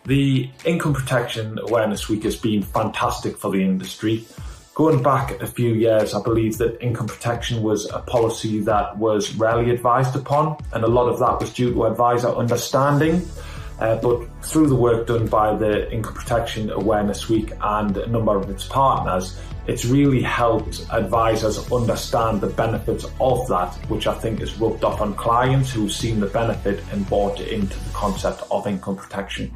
The Income Protection Awareness Week has been fantastic for the industry. Going back a few years, I believe that income protection was a policy that was rarely advised upon, and a lot of that was due to advisor understanding. But through the work done by the Income Protection Awareness Week and a number of its partners, it's really helped advisors understand the benefits of that, which I think has rubbed off on clients who've seen the benefit and bought into the concept of income protection.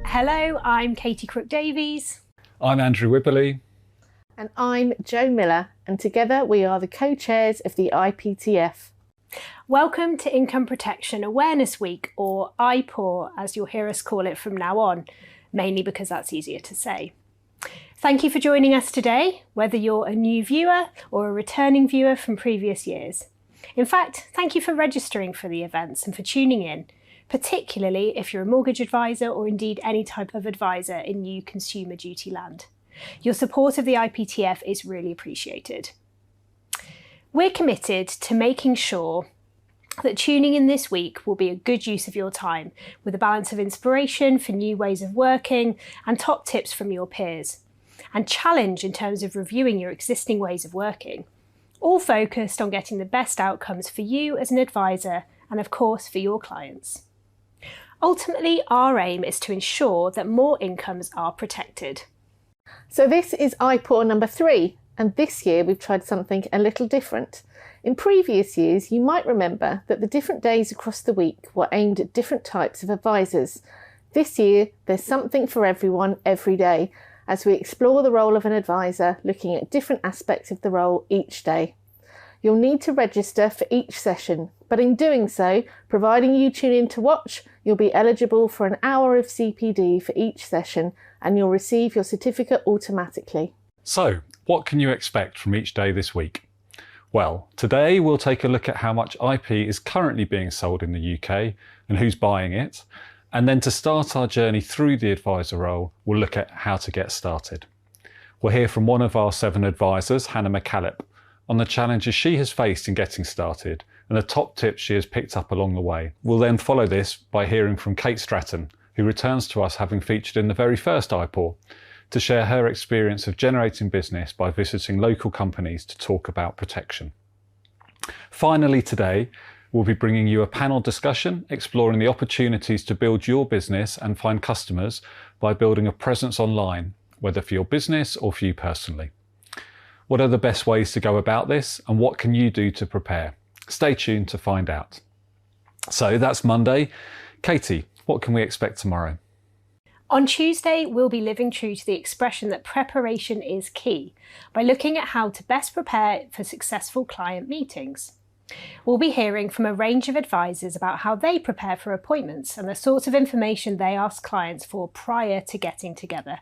Hello, I'm Katie Crook-Davies. I'm Andrew Wibberley. And I'm Jo Miller, and together we are the co-chairs of the IPTF. Welcome to Income Protection Awareness Week, or IPAW, as you'll hear us call it from now on, mainly because that's easier to say. Thank you for joining us today, whether you're a new viewer or a returning viewer from previous years. In fact, thank you for registering for the events and for tuning in, particularly if you're a mortgage advisor or indeed any type of advisor in new consumer duty land. Your support of the IPTF is really appreciated. We're committed to making sure that tuning in this week will be a good use of your time, with a balance of inspiration for new ways of working and top tips from your peers, and challenge in terms of reviewing your existing ways of working, all focused on getting the best outcomes for you as an advisor and of course for your clients. Ultimately, our aim is to ensure that more incomes are protected. So this is IPAW number 3. And this year we've tried something a little different. In previous years, you might remember that the different days across the week were aimed at different types of advisors. This year, there's something for everyone every day, as we explore the role of an advisor, looking at different aspects of the role each day. You'll need to register for each session, but in doing so, providing you tune in to watch, you'll be eligible for an hour of CPD for each session, and you'll receive your certificate automatically. So, what can you expect from each day this week? Well, today we'll take a look at how much IP is currently being sold in the UK and who's buying it. And then to start our journey through the advisor role, we'll look at how to get started. We'll hear from one of our 7 advisors, Hannah McCallop, on the challenges she has faced in getting started and the top tips she has picked up along the way. We'll then follow this by hearing from Kate Stratton, who returns to us having featured in the very first IPAW, to share her experience of generating business by visiting local companies to talk about protection. Finally today, we'll be bringing you a panel discussion exploring the opportunities to build your business and find customers by building a presence online, whether for your business or for you personally. What are the best ways to go about this, and what can you do to prepare? Stay tuned to find out. So that's Monday. Katie, what can we expect tomorrow? On Tuesday, we'll be living true to the expression that preparation is key by looking at how to best prepare for successful client meetings. We'll be hearing from a range of advisors about how they prepare for appointments and the sorts of information they ask clients for prior to getting together.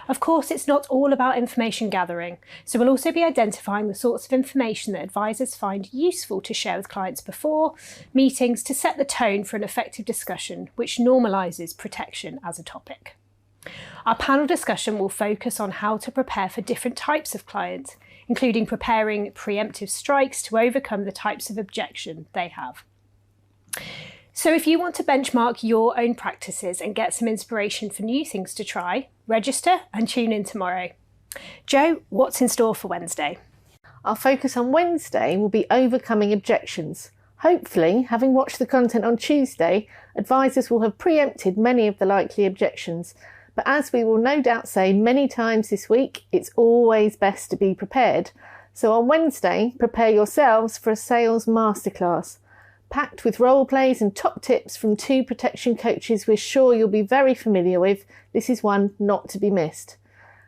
Of course, it's not all about information gathering, so we'll also be identifying the sorts of information that advisors find useful to share with clients before meetings to set the tone for an effective discussion which normalises protection as a topic. Our panel discussion will focus on how to prepare for different types of clients, including preparing preemptive strikes to overcome the types of objection they have. So if you want to benchmark your own practices and get some inspiration for new things to try, register and tune in tomorrow. Jo, what's in store for Wednesday? Our focus on Wednesday will be overcoming objections. Hopefully, having watched the content on Tuesday, advisors will have preempted many of the likely objections. But as we will no doubt say many times this week, it's always best to be prepared. So on Wednesday, prepare yourselves for a sales masterclass. Packed with role plays and top tips from 2 protection coaches we're sure you'll be very familiar with, this is one not to be missed.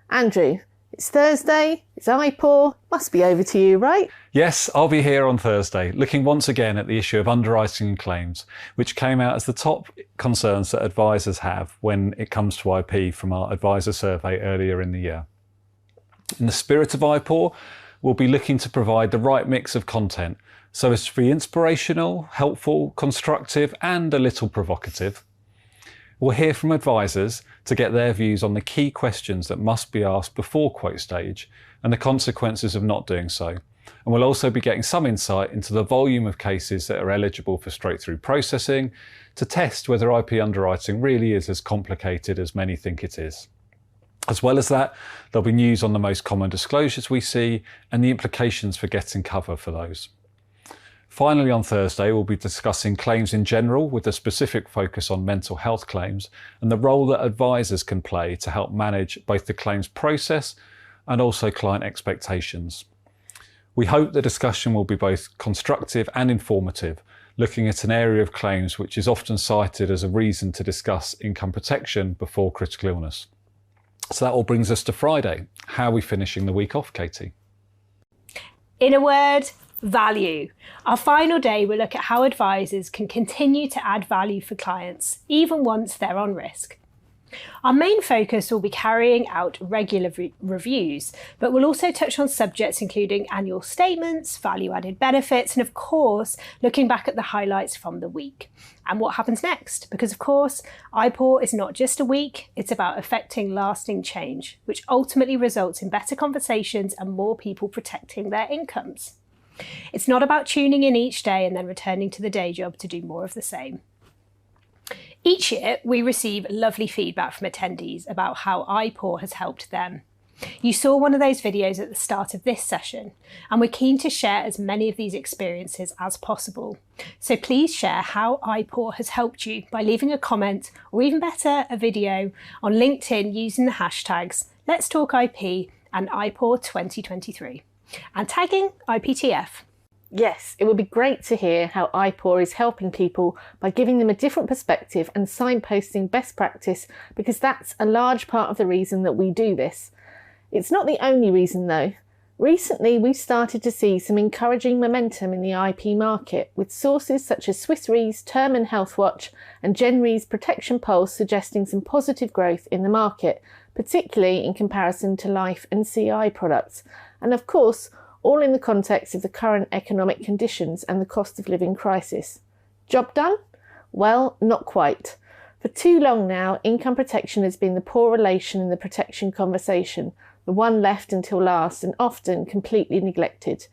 Andrew, it's Thursday, it's IPAW, must be over to you, right? Yes, I'll be here on Thursday, looking once again at the issue of underwriting and claims, which came out as the top concerns that advisors have when it comes to IP from our advisor survey earlier in the year. In the spirit of IPAW, we'll be looking to provide the right mix of content so as to be inspirational, helpful, constructive and a little provocative. We'll hear from advisors to get their views on the key questions that must be asked before quote stage and the consequences of not doing so, And we'll also be getting some insight into the volume of cases that are eligible for straight-through processing to test whether IP underwriting really is as complicated as many think it is. As well as that, there'll be news on the most common disclosures we see and the implications for getting cover for those. Finally, on Thursday, we'll be discussing claims in general with a specific focus on mental health claims and the role that advisors can play to help manage both the claims process and also client expectations. We hope the discussion will be both constructive and informative, looking at an area of claims which is often cited as a reason to discuss income protection before critical illness. So that all brings us to Friday. How are we finishing the week off, Katie? In a word, value. Our final day will look at how advisors can continue to add value for clients, even once they're on risk. Our main focus will be carrying out regular reviews, but we'll also touch on subjects including annual statements, value-added benefits, and of course, looking back at the highlights from the week and what happens next. Because of course, IPAW is not just a week, it's about effecting lasting change, which ultimately results in better conversations and more people protecting their incomes. It's not about tuning in each day and then returning to the day job to do more of the same. Each year, we receive lovely feedback from attendees about how IPAW has helped them. You saw one of those videos at the start of this session, and we're keen to share as many of these experiences as possible. So please share how IPAW has helped you by leaving a comment, or even better, a video on LinkedIn using the hashtags Let's Talk IP and IPAW 2023, and tagging IPTF. Yes, it would be great to hear how IPAW is helping people by giving them a different perspective and signposting best practice, because that's a large part of the reason that we do this. It's not the only reason though. Recently, we've started to see some encouraging momentum in the IP market, with sources such as Swiss Re's Term and Health Watch and Gen Re's Protection Pulse suggesting some positive growth in the market, particularly in comparison to life and CI products. And of course, all in the context of the current economic conditions and the cost of living crisis. Job done? Well, not quite. For too long now, income protection has been the poor relation in the protection conversation, the one left until last and often completely neglected.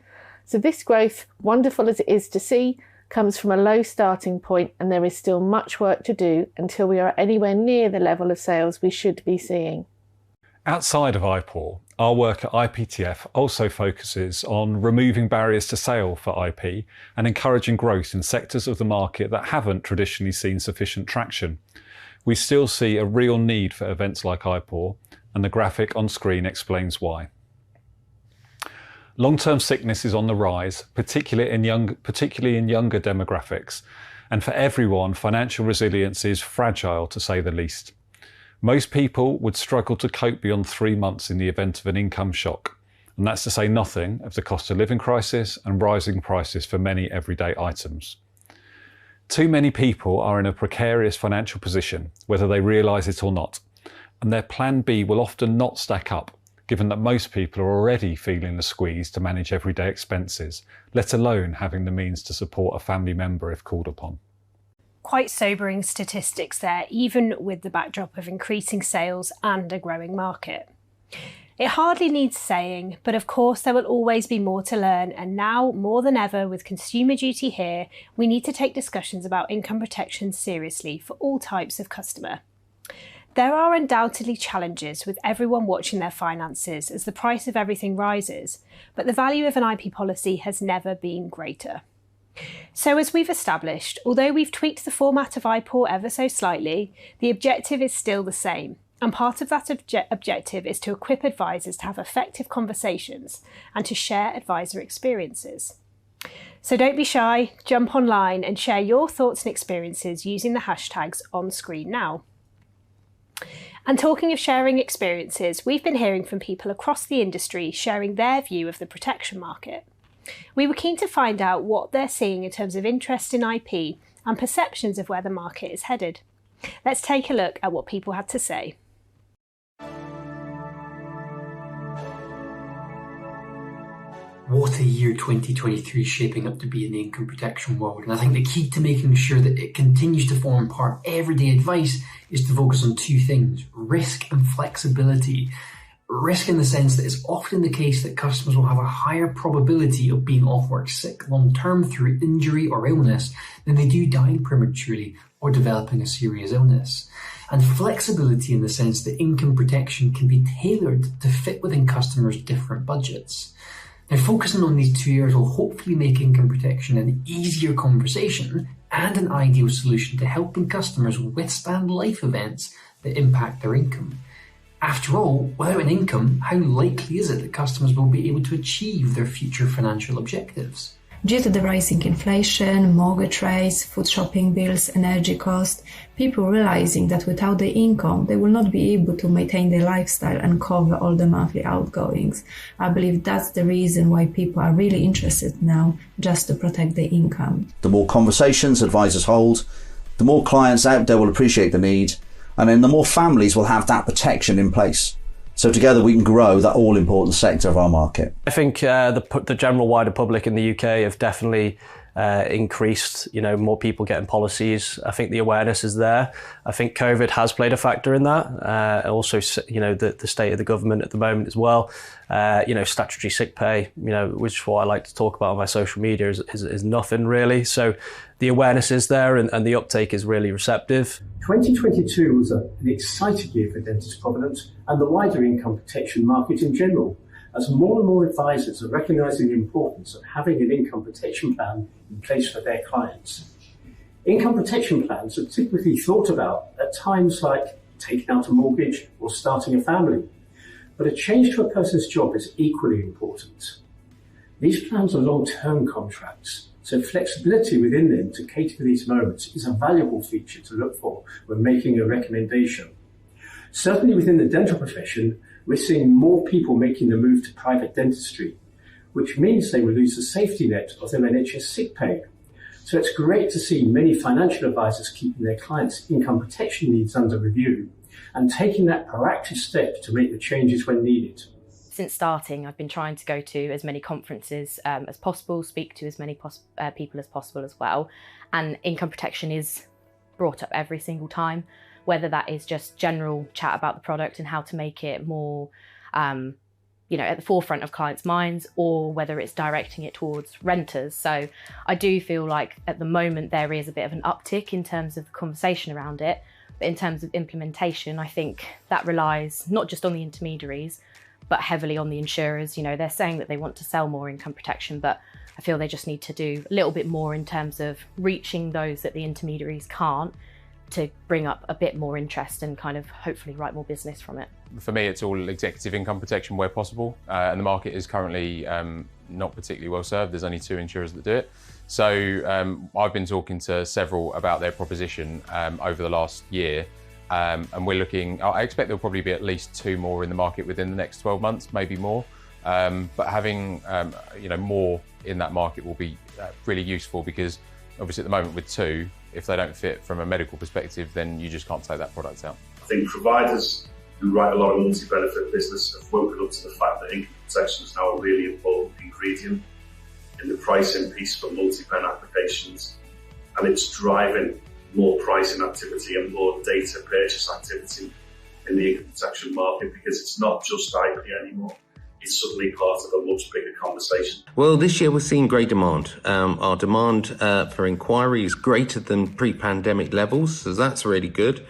So this growth, wonderful as it is to see, comes from a low starting point, and there is still much work to do until we are anywhere near the level of sales we should be seeing. Outside of IPAW, our work at IPTF also focuses on removing barriers to sale for IP and encouraging growth in sectors of the market that haven't traditionally seen sufficient traction. We still see a real need for events like IPAW, and the graphic on screen explains why. Long-term sickness is on the rise, particularly in younger demographics, and for everyone, financial resilience is fragile to say the least. Most people would struggle to cope beyond 3 months in the event of an income shock, and that's to say nothing of the cost of living crisis and rising prices for many everyday items. Too many people are in a precarious financial position, whether they realise it or not, and their plan B will often not stack up, given that most people are already feeling the squeeze to manage everyday expenses, let alone having the means to support a family member if called upon. Quite sobering statistics there, even with the backdrop of increasing sales and a growing market. It hardly needs saying, but of course there will always be more to learn, and now more than ever with Consumer Duty here, we need to take discussions about income protection seriously for all types of customer. There are undoubtedly challenges with everyone watching their finances as the price of everything rises, but the value of an IP policy has never been greater. So as we've established, although we've tweaked the format of IPAW ever so slightly, the objective is still the same. And part of that objective is to equip advisors to have effective conversations and to share advisor experiences. So don't be shy, jump online and share your thoughts and experiences using the hashtags on screen now. And talking of sharing experiences, we've been hearing from people across the industry sharing their view of the protection market. We were keen to find out what they're seeing in terms of interest in IP and perceptions of where the market is headed. Let's take a look at what people had to say. What a year 2023 is shaping up to be in the income protection world. And I think the key to making sure that it continues to form part of everyday advice is to focus on two things: risk and flexibility. Risk in the sense that it's often the case that customers will have a higher probability of being off work sick long term through injury or illness than they do dying prematurely or developing a serious illness. And flexibility in the sense that income protection can be tailored to fit within customers' different budgets. Now, focusing on these two areas will hopefully make income protection an easier conversation and an ideal solution to helping customers withstand life events that impact their income. After all, without an income, how likely is it that customers will be able to achieve their future financial objectives? Due to the rising inflation, mortgage rates, food shopping bills, energy costs, people realizing that without the income, they will not be able to maintain their lifestyle and cover all the monthly outgoings. I believe that's the reason why people are really interested now, just to protect their income. The more conversations advisors hold, the more clients out there will appreciate the need, and then the more families will have that protection in place. So together we can grow that all-important sector of our market. I think the general wider public in the UK have definitely increased, more people getting policies. I think the awareness is there. I think COVID has played a factor in that. Also, the state of the government at the moment as well. Statutory sick pay, which is what I like to talk about on my social media, is nothing really. So the awareness is there and the uptake is really receptive. 2022 was an exciting year for Dentist Providence and the wider income protection market in general, as more and more advisors are recognising the importance of having an income protection plan in place for their clients. Income protection plans are typically thought about at times like taking out a mortgage or starting a family, but a change to a person's job is equally important. These plans are long-term contracts, so flexibility within them to cater for these moments is a valuable feature to look for when making a recommendation. Certainly within the dental profession, we're seeing more people making the move to private dentistry, which means they will lose the safety net of their NHS sick pay. So it's great to see many financial advisors keeping their clients' income protection needs under review and taking that proactive step to make the changes when needed. Since starting, I've been trying to go to as many conferences as possible, speak to as many people as possible as well. And income protection is brought up every single time, whether that is just general chat about the product and how to make it more, at the forefront of clients' minds, or whether it's directing it towards renters. So I do feel like at the moment there is a bit of an uptick in terms of the conversation around it. But in terms of implementation, I think that relies not just on the intermediaries, but heavily on the insurers. They're saying that they want to sell more income protection, but I feel they just need to do a little bit more in terms of reaching those that the intermediaries can't, to bring up a bit more interest and kind of hopefully write more business from it. For me, it's all executive income protection where possible, and the market is currently not particularly well served. There's only 2 insurers that do it. So I've been talking to several about their proposition over the last year, and we're looking, I expect there'll probably be at least 2 more in the market within the next 12 months, maybe more. But having more in that market will be really useful, because obviously at the moment with 2, if they don't fit from a medical perspective, then you just can't take that product out. I think providers who write a lot of multi-benefit business have woken up to the fact that income protection is now a really important ingredient in the pricing piece for multi-pen applications, and it's driving more pricing activity and more data purchase activity in the income protection market, because it's not just IP anymore. It's suddenly part of a much bigger conversation. Well, this year we're seeing great demand. Our demand for inquiry is greater than pre-pandemic levels, so that's really good.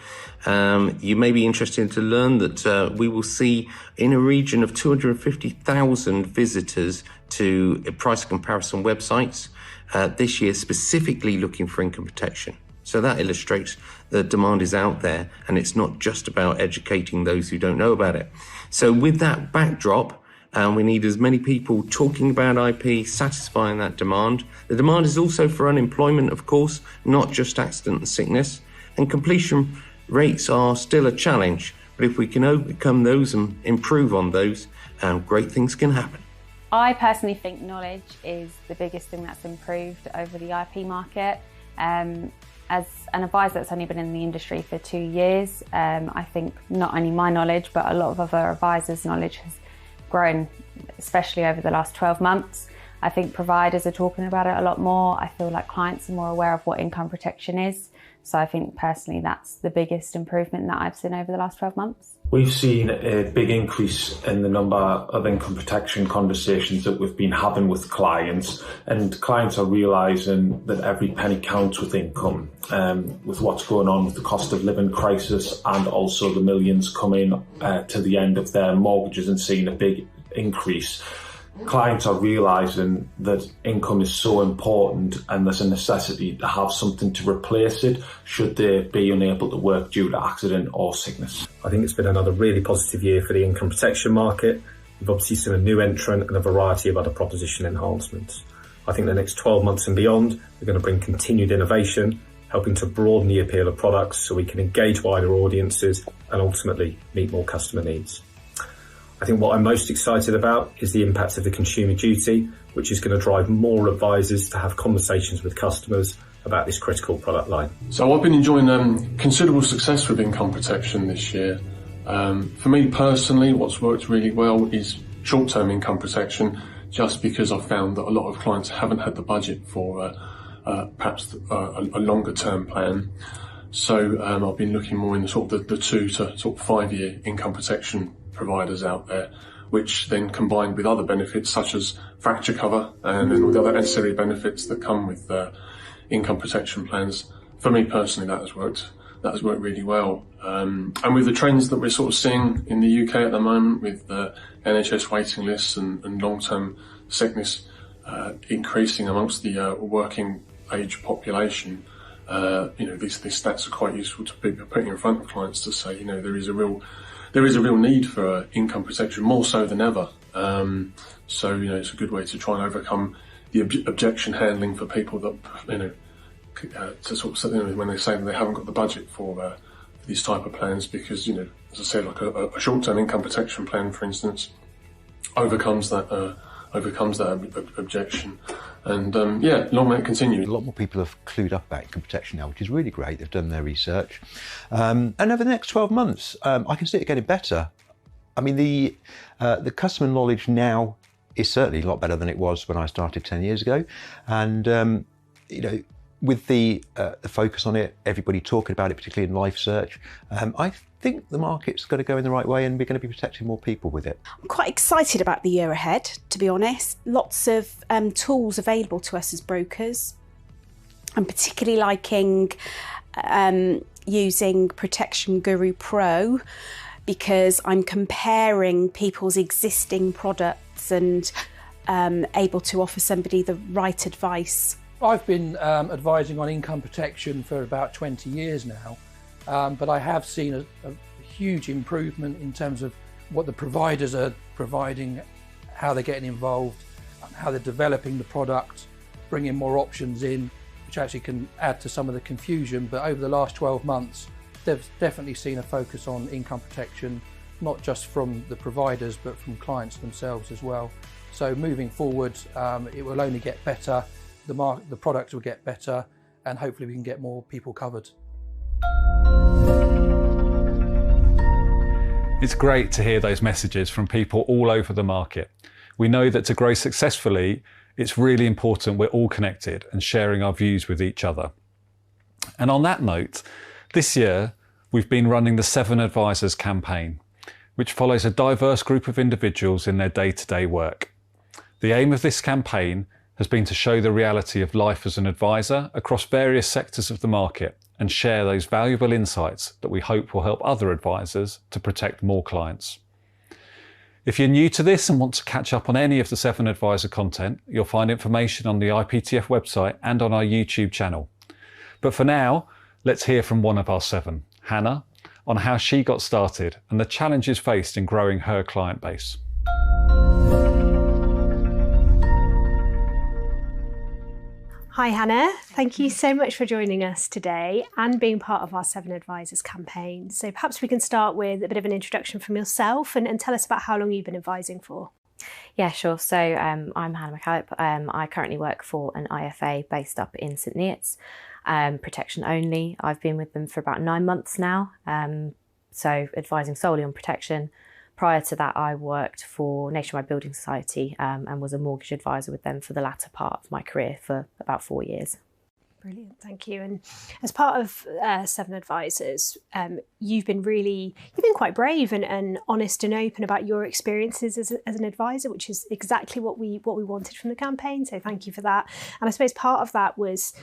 You may be interested to learn that we will see in a region of 250,000 visitors to price comparison websites this year, specifically looking for income protection. So that illustrates that demand is out there, and it's not just about educating those who don't know about it. So with that backdrop, we need as many people talking about IP, satisfying that demand. The demand is also for unemployment, of course, not just accident and sickness. And completion rates are still a challenge, but if we can overcome those and improve on those, great things can happen. I personally think knowledge is the biggest thing that's improved over the IP market. As an advisor that's only been in the industry for 2 years, I think not only my knowledge, but a lot of other advisors' knowledge has grown, especially over the last 12 months. I think providers are talking about it a lot more. I feel like clients are more aware of what income protection is. So I think personally that's the biggest improvement that I've seen over the last 12 months. We've seen a big increase in the number of income protection conversations that we've been having with clients, and clients are realising that every penny counts with income, with what's going on with the cost of living crisis and also the millions coming to the end of their mortgages and seeing a big increase. Clients are realising that income is so important and there's a necessity to have something to replace it should they be unable to work due to accident or sickness. I think it's been another really positive year for the income protection market. We've obviously seen a new entrant and a variety of other proposition enhancements. I think the next 12 months and beyond are going to bring continued innovation, helping to broaden the appeal of products so we can engage wider audiences and ultimately meet more customer needs. I think what I'm most excited about is the impact of the Consumer Duty, which is going to drive more advisors to have conversations with customers about this critical product line. So I've been enjoying considerable success with income protection this year. For me personally, what's worked really well is short-term income protection, just because I've found that a lot of clients haven't had the budget for perhaps a longer-term plan. So I've been looking more in the 2 to 5 year income protection providers out there, which then combined with other benefits such as fracture cover and then all the other ancillary benefits that come with income protection plans. For me personally, that has worked really well. And with the trends that we're sort of seeing in the UK at the moment, with NHS waiting lists and long-term sickness increasing amongst the working age population, these stats are quite useful to be putting in front of clients to say, there is a real need for income protection, more so than ever. So it's a good way to try and overcome the objection handling for people that to sort of when they say that they haven't got the budget for these type of plans, because as I said, like a short-term income protection plan, for instance, overcomes that objection. And long may it continue. A lot more people have clued up about income protection now, which is really great. They've done their research. And over the next 12 months, I can see it getting better. I mean, the customer knowledge now is certainly a lot better than it was when I started 10 years ago. And, with the focus on it, everybody talking about it, particularly in life search, I think the market's going to go in the right way and we're going to be protecting more people with it. I'm quite excited about the year ahead, to be honest. Lots of tools available to us as brokers. I'm particularly liking using Protection Guru Pro, because I'm comparing people's existing products and able to offer somebody the right advice. I've been advising on income protection for about 20 years now, but I have seen a huge improvement in terms of what the providers are providing, how they're getting involved, how they're developing the product, bringing more options in, which actually can add to some of the confusion. But over the last 12 months, they've definitely seen a focus on income protection, not just from the providers, but from clients themselves as well. So moving forward, it will only get better. The product will get better, and hopefully we can get more people covered. It's great to hear those messages from people all over the market. We know that to grow successfully, it's really important we're all connected and sharing our views with each other. And on that note, this year we've been running the 7 Advisors campaign, which follows a diverse group of individuals in their day-to-day work. The aim of this campaign has been to show the reality of life as an advisor across various sectors of the market and share those valuable insights that we hope will help other advisors to protect more clients. If you're new to this and want to catch up on any of the 7 Advisor content, you'll find information on the IPTF website and on our YouTube channel. But for now, let's hear from one of our 7, Hannah, on how she got started and the challenges faced in growing her client base. Hi Hannah, thank you so much for joining us today and being part of our 7 Advisors campaign. So perhaps we can start with a bit of an introduction from yourself and tell us about how long you've been advising for. Yeah, sure. So I'm Hannah McCallop. I currently work for an IFA based up in St Neots, protection only. I've been with them for about 9 months now, so advising solely on protection. Prior to that, I worked for Nationwide Building Society and was a mortgage advisor with them for the latter part of my career for about 4 years. Brilliant, thank you. And as part of Seven Advisors, you've been quite brave and honest and open about your experiences as an advisor, which is exactly what we wanted from the campaign. So thank you for that. And I suppose part of that was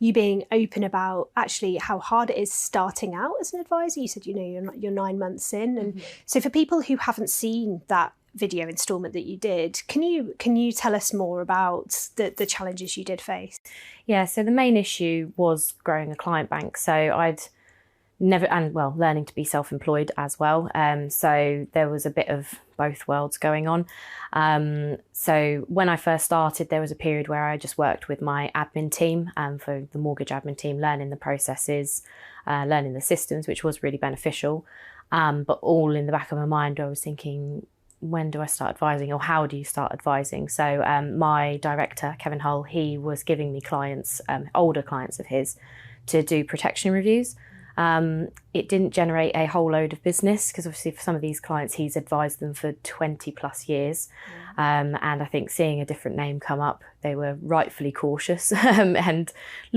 you being open about actually how hard it is starting out as an advisor. You said you're 9 months in, and so for people who haven't seen that video instalment that you did, can you tell us more about the challenges you did face? Yeah, so the main issue was growing a client bank. So I'd never, and well, learning to be self-employed as well. So there was a bit of both worlds going on. So when I first started, there was a period where I just worked with my admin team, for the mortgage admin team, learning the processes, learning the systems, which was really beneficial. But all in the back of my mind, I was thinking, when do I start advising, or how do you start advising? So my director, Kevin Hull, he was giving me clients, older clients of his, to do protection reviews. It didn't generate a whole load of business because obviously for some of these clients, he's advised them for 20 plus years. And I think seeing a different name come up, they were rightfully cautious. And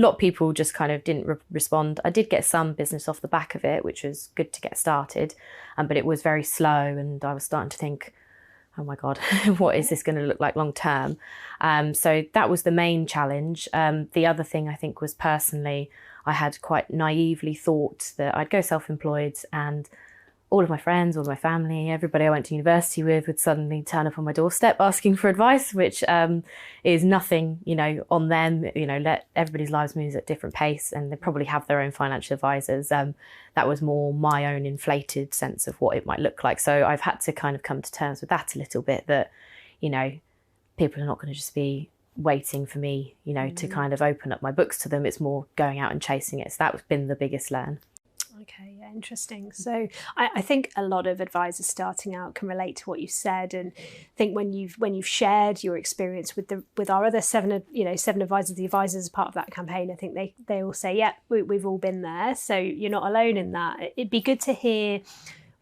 a lot of people just kind of didn't respond. I did get some business off the back of it, which was good to get started. But it was very slow, and I was starting to think, oh my God, what is this going to look like long term? So that was the main challenge. The other thing I think was, personally, I had quite naively thought that I'd go self-employed and all of my friends, all of my family, everybody I went to university with would suddenly turn up on my doorstep asking for advice, which is nothing, on them. Let everybody's lives move at different pace, and they probably have their own financial advisors. That was more my own inflated sense of what it might look like. So I've had to kind of come to terms with that a little bit, that, people are not going to just be waiting for me, to kind of open up my books to them. It's more going out and chasing it. So that's been the biggest learn. Okay, yeah, interesting. So I think a lot of advisors starting out can relate to what you said, and I think when you've shared your experience with our other seven advisors, the advisors as part of that campaign, I think they all say, yeah, we've all been there. So you're not alone in that. It'd be good to hear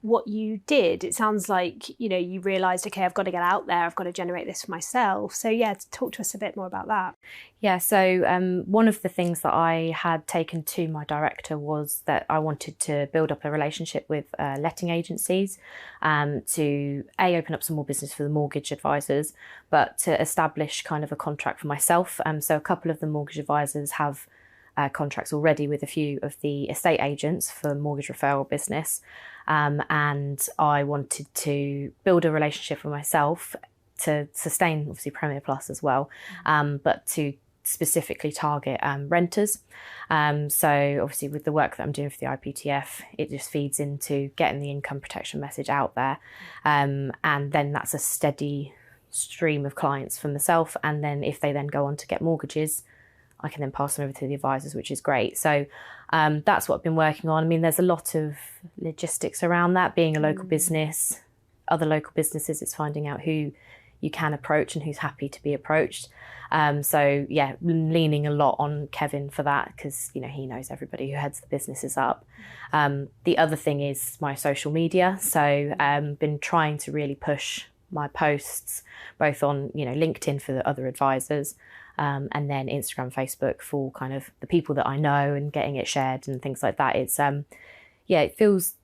what you did. It sounds like you realised, okay, I've got to get out there, I've got to generate this for myself. So yeah, talk to us a bit more about that. Yeah, so one of the things that I had taken to my director was that I wanted to build up a relationship with letting agencies, to open up some more business for the mortgage advisors, but to establish kind of a contract for myself. So a couple of the mortgage advisors have contracts already with a few of the estate agents for mortgage referral business. And I wanted to build a relationship with myself to sustain, obviously, Premier Plus as well, but to specifically target renters. So obviously with the work that I'm doing for the IPTF, it just feeds into getting the income protection message out there. And then that's a steady stream of clients for myself. And then if they then go on to get mortgages, I can then pass them over to the advisors, which is great. So that's what I've been working on. I mean, there's a lot of logistics around that, being a local business, other local businesses. It's finding out who you can approach and who's happy to be approached. So yeah, leaning a lot on Kevin for that, because he knows everybody who heads the businesses up. The other thing is my social media. So been trying to really push my posts both on LinkedIn for the other advisors, and then Instagram, Facebook for kind of the people that I know, and getting it shared and things like that. It's it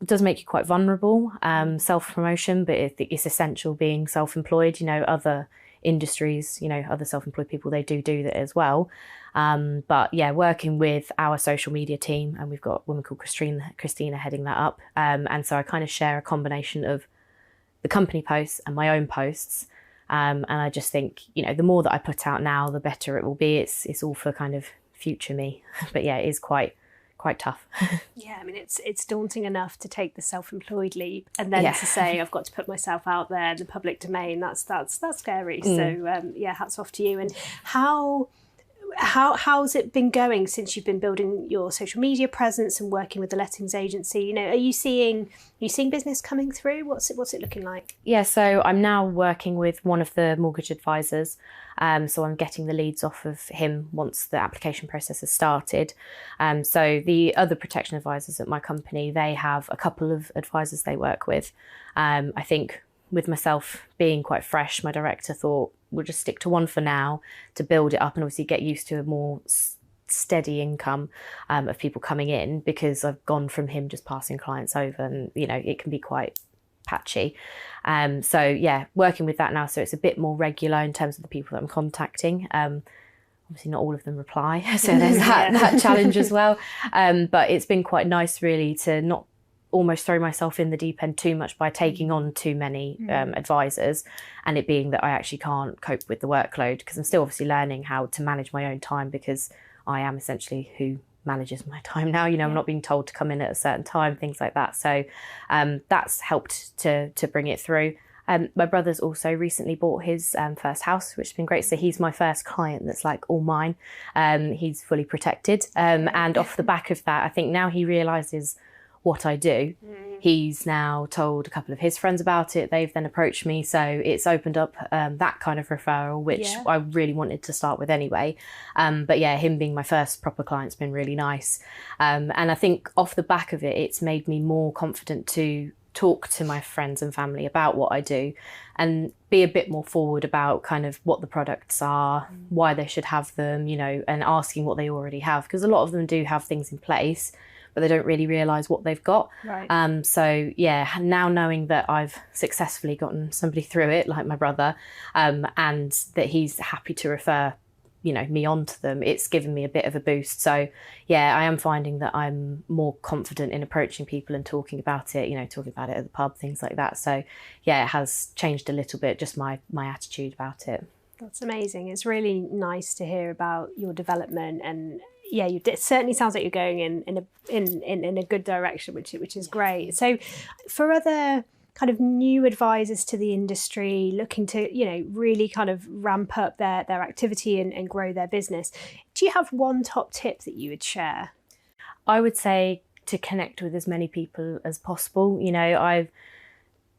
does make you quite vulnerable, self-promotion, but it's essential being self-employed. Other industries, other self-employed people, they do that as well. But yeah, working with our social media team, and we've got a woman called Christina heading that up. And so I kind of share a combination of the company posts and my own posts. And I just think, the more that I put out now, the better it will be. It's all for kind of future me. But yeah, it is quite tough. Yeah, I mean, it's daunting enough to take the self-employed leap, and then to say I've got to put myself out there in the public domain. That's scary. So hats off to you. And how's it been going since you've been building your social media presence and working with the lettings agency? Are you seeing business coming through? What's it looking like? Yeah, so I'm now working with one of the mortgage advisors. So I'm getting the leads off of him once the application process has started. So the other protection advisors at my company, they have a couple of advisors they work with. I think with myself being quite fresh, my director thought we'll just stick to one for now to build it up and obviously get used to a more steady income of people coming in, because I've gone from him just passing clients over, and it can be quite patchy. So yeah, working with that now, so it's a bit more regular in terms of the people that I'm contacting. Obviously not all of them reply, so there's that challenge as well. But it's been quite nice really to not almost throw myself in the deep end too much by taking on too many advisors, and it being that I actually can't cope with the workload, because I'm still obviously learning how to manage my own time, because I am essentially who manages my time now. I'm not being told to come in at a certain time, things like that. So that's helped to bring it through. My brother's also recently bought his first house, which has been great. So he's my first client that's like all mine. He's fully protected. And off the back of that, I think now he realises what I do. He's now told a couple of his friends about it. They've then approached me. So it's opened up that kind of referral, which I really wanted to start with anyway. But yeah, him being my first proper client's been really nice. And I think off the back of it, it's made me more confident to talk to my friends and family about what I do, and be a bit more forward about kind of what the products are, why they should have them, and asking what they already have, because a lot of them do have things in place, but they don't really realise what they've got. Right. So yeah, now knowing that I've successfully gotten somebody through it, like my brother, and that he's happy to refer me onto them, it's given me a bit of a boost. So yeah, I am finding that I'm more confident in approaching people and talking about it, talking about it at the pub, things like that. So yeah, it has changed a little bit, just my attitude about it. That's amazing. It's really nice to hear about your development, and yeah, it certainly sounds like you're going in a good direction, which is great. So for other kind of new advisors to the industry looking to, really kind of ramp up their activity and grow their business, do you have one top tip that you would share? I would say to connect with as many people as possible. I've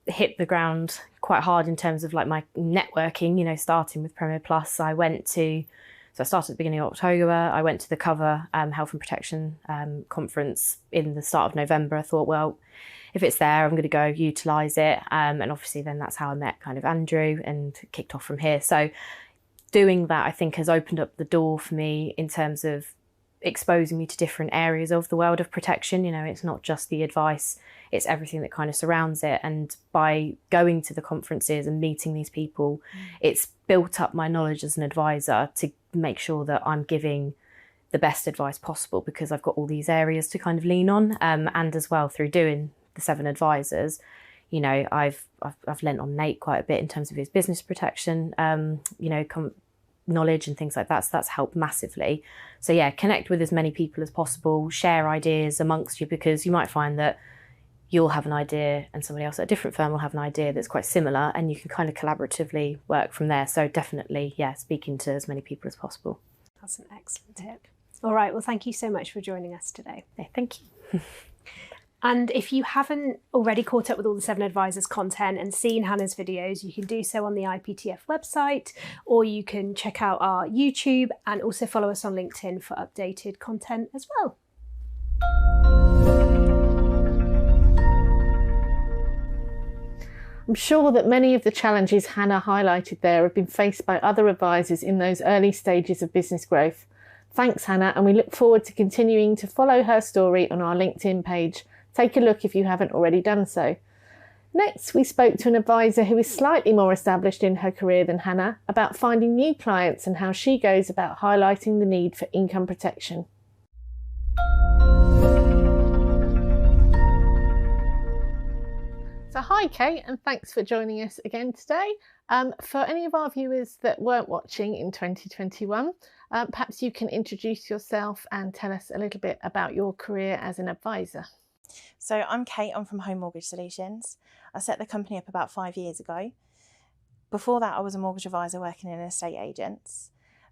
hit the ground quite hard in terms of like my networking, starting with Premier Plus. So I started at the beginning of October. I went to the Cover Health and Protection conference in the start of November. I thought, well, if it's there, I'm going to go utilise it. And obviously then that's how I met kind of Andrew and kicked off from here. So doing that, I think, has opened up the door for me in terms of exposing me to different areas of the world of protection. It's not just the advice, it's everything that kind of surrounds it. And by going to the conferences and meeting these people, it's built up my knowledge as an advisor to make sure that I'm giving the best advice possible, because I've got all these areas to kind of lean on. And as well, through doing the 7 advisors, I've lent on Nate quite a bit in terms of his business protection, knowledge and things like that. So that's helped massively. So yeah, connect with as many people as possible, share ideas amongst you, because you might find that you'll have an idea and somebody else at a different firm will have an idea that's quite similar, and you can kind of collaboratively work from there. So definitely, yeah, speaking to as many people as possible. That's an excellent tip. All right, well, thank you so much for joining us today. Yeah, thank you. And if you haven't already caught up with all the 7 Advisors content and seen Hannah's videos, you can do so on the IPTF website, or you can check out our YouTube and also follow us on LinkedIn for updated content as well. I'm sure that many of the challenges Hannah highlighted there have been faced by other advisors in those early stages of business growth. Thanks, Hannah, and we look forward to continuing to follow her story on our LinkedIn page. Take a look if you haven't already done so. Next, we spoke to an advisor who is slightly more established in her career than Hannah about finding new clients and how she goes about highlighting the need for income protection. So hi Kate, and thanks for joining us again today. For any of our viewers that weren't watching in 2021, perhaps you can introduce yourself and tell us a little bit about your career as an advisor. So I'm Kate, I'm from Home Mortgage Solutions. I set the company up about 5 years ago. Before that I was a mortgage advisor working in estate agents,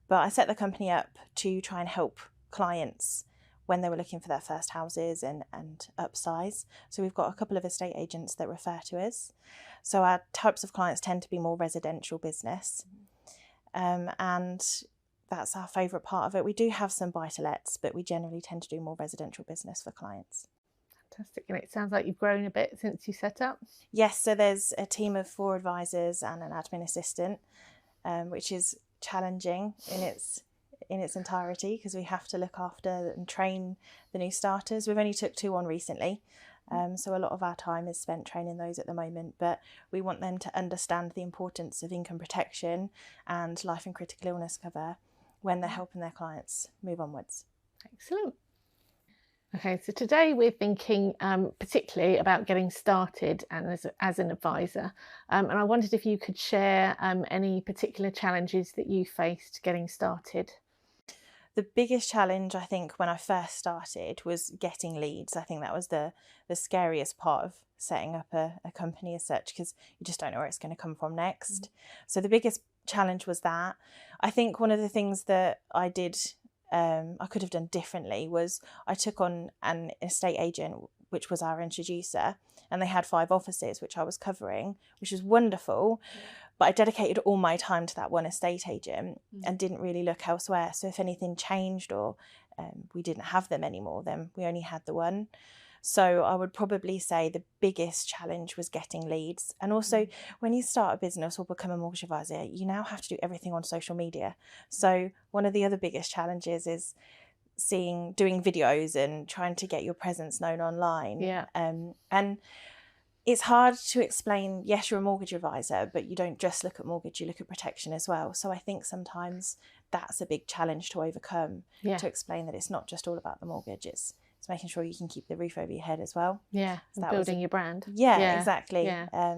but I set the company up to try and help clients when they were looking for their first houses and upsize. So we've got a couple of estate agents that refer to us. So our types of clients tend to be more residential business. And that's our favourite part of it. We do have some buy-to-lets, but we generally tend to do more residential business for clients. Fantastic. And it sounds like you've grown a bit since you set up. Yes, so there's a team of 4 advisors and an admin assistant, which is challenging in in its entirety because we have to look after and train the new starters. We've only took 2 on recently, so a lot of our time is spent training those at the moment, but we want them to understand the importance of income protection and life and critical illness cover when they're helping their clients move onwards. Excellent. Okay, so today we're thinking particularly about getting started and as an advisor, and I wondered if you could share any particular challenges that you faced getting started. The biggest challenge, I think, when I first started was getting leads. I think that was the scariest part of setting up a company as such, because you just don't know where it's going to come from next. So the biggest challenge was that. I think one of the things that I did, I could have done differently, was I took on an estate agent, which was our introducer, and they had 5 offices, which I was covering, which was wonderful. But I dedicated all my time to that one estate agent and didn't really look elsewhere. So if anything changed or we didn't have them anymore, then we only had the one. So I would probably say the biggest challenge was getting leads. And also when you start a business or become a mortgage advisor, you now have to do everything on social media. So one of the other biggest challenges is doing videos and trying to get your presence known online. And it's hard to explain, yes, you're a mortgage advisor, but you don't just look at mortgage, you look at protection as well. So I think sometimes that's a big challenge to overcome, to explain that it's not just all about the mortgage, it's making sure you can keep the roof over your head as well. Yeah, so building your brand. Yeah, exactly.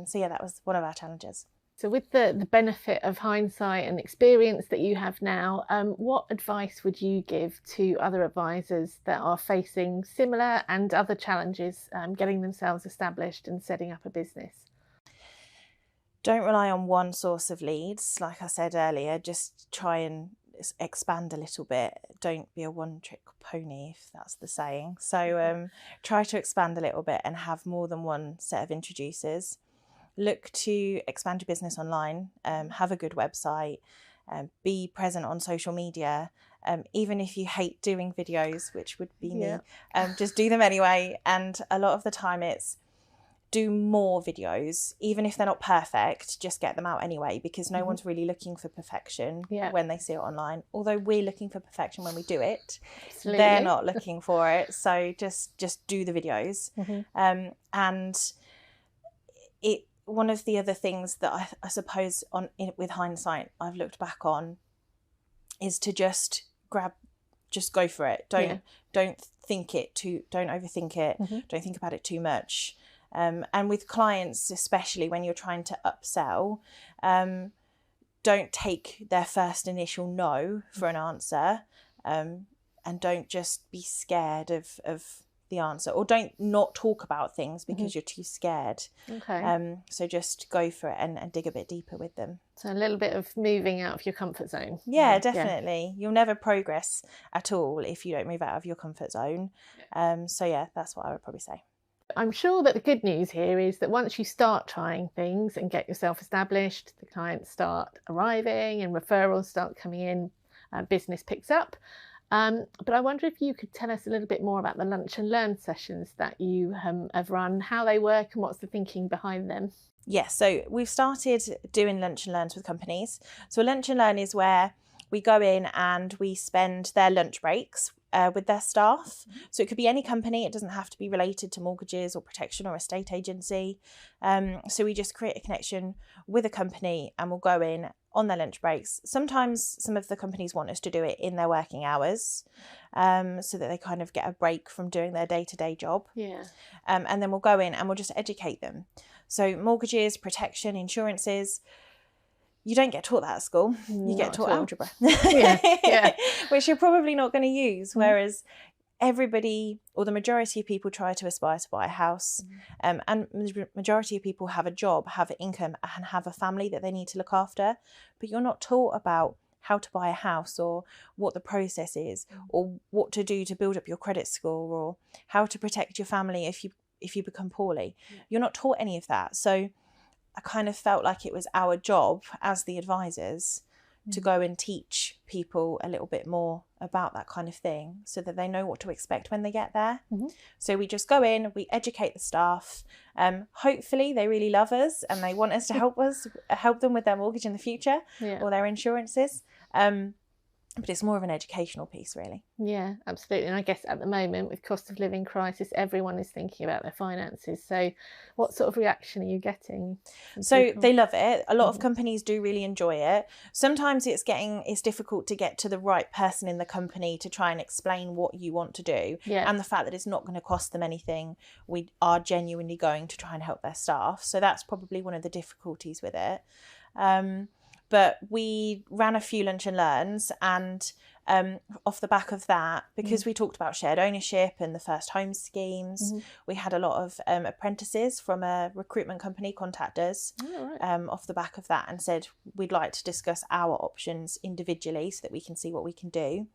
So yeah, that was one of our challenges. So with the benefit of hindsight and experience that you have now, what advice would you give to other advisors that are facing similar and other challenges getting themselves established and setting up a business? Don't rely on one source of leads. Like I said earlier, just try and expand a little bit. Don't be a one-trick pony, if that's the saying. So try to expand a little bit and have more than one set of introducers. Look to expand your business online, have a good website, be present on social media. Even if you hate doing videos, which would be me, just do them anyway. And a lot of the time it's do more videos, even if they're not perfect, just get them out anyway, because no one's really looking for perfection when they see it online. Although we're looking for perfection when we do it, they're not looking for it. So just do the videos. And one of the other things that I suppose with hindsight I've looked back on is to just go for it. Don't overthink it. Don't think about it too much. And with clients, especially when you're trying to upsell, don't take their first initial no for an answer, and don't just be scared of the answer, or don't not talk about things because you're too scared. So just go for it and dig a bit deeper with them. So a little bit of moving out of your comfort zone. Yeah, definitely. You'll never progress at all if you don't move out of your comfort zone. So yeah, that's what I would probably say. I'm sure that the good news here is that once you start trying things and get yourself established, the clients start arriving and referrals start coming in, business picks up. But I wonder if you could tell us a little bit more about the Lunch and Learn sessions that you have run, how they work and what's the thinking behind them. Yes, so we've started doing Lunch and Learns with companies. So a Lunch and Learn is where we go in and we spend their lunch breaks with their staff. So it could be any company, it doesn't have to be related to mortgages or protection or estate agency. So we just create a connection with a company and we'll go in on their lunch breaks. Sometimes some of the companies want us to do it in their working hours, so that they kind of get a break from doing their day-to-day job. And then we'll go in and we'll just educate them. So mortgages, protection, insurances, you don't get taught that at school. You get taught algebra, which you're probably not going to use. Whereas everybody, or the majority of people, try to aspire to buy a house, and majority of people have a job, have an income, and have a family that they need to look after. But you're not taught about how to buy a house, or what the process is, or what to do to build up your credit score, or how to protect your family if you become poorly. You're not taught any of that. So I kind of felt like it was our job as the advisors to go and teach people a little bit more about that kind of thing, so that they know what to expect when they get there. So we just go in, we educate the staff. Hopefully they really love us and they want us to help them with their mortgage in the future, or their insurances. But it's more of an educational piece, really. Yeah, absolutely. And I guess at the moment, with cost of living crisis, everyone is thinking about their finances. So what sort of reaction are you getting? So they love it. A lot of companies do really enjoy it. Sometimes it's difficult to get to the right person in the company to try and explain what you want to do. Yeah. And the fact that it's not going to cost them anything. We are genuinely going to try and help their staff. So that's probably one of the difficulties with it. But we ran a few lunch and learns, and off the back of that, because we talked about shared ownership and the first home schemes, we had a lot of apprentices from a recruitment company contact us off the back of that and said, we'd like to discuss our options individually so that we can see what we can do.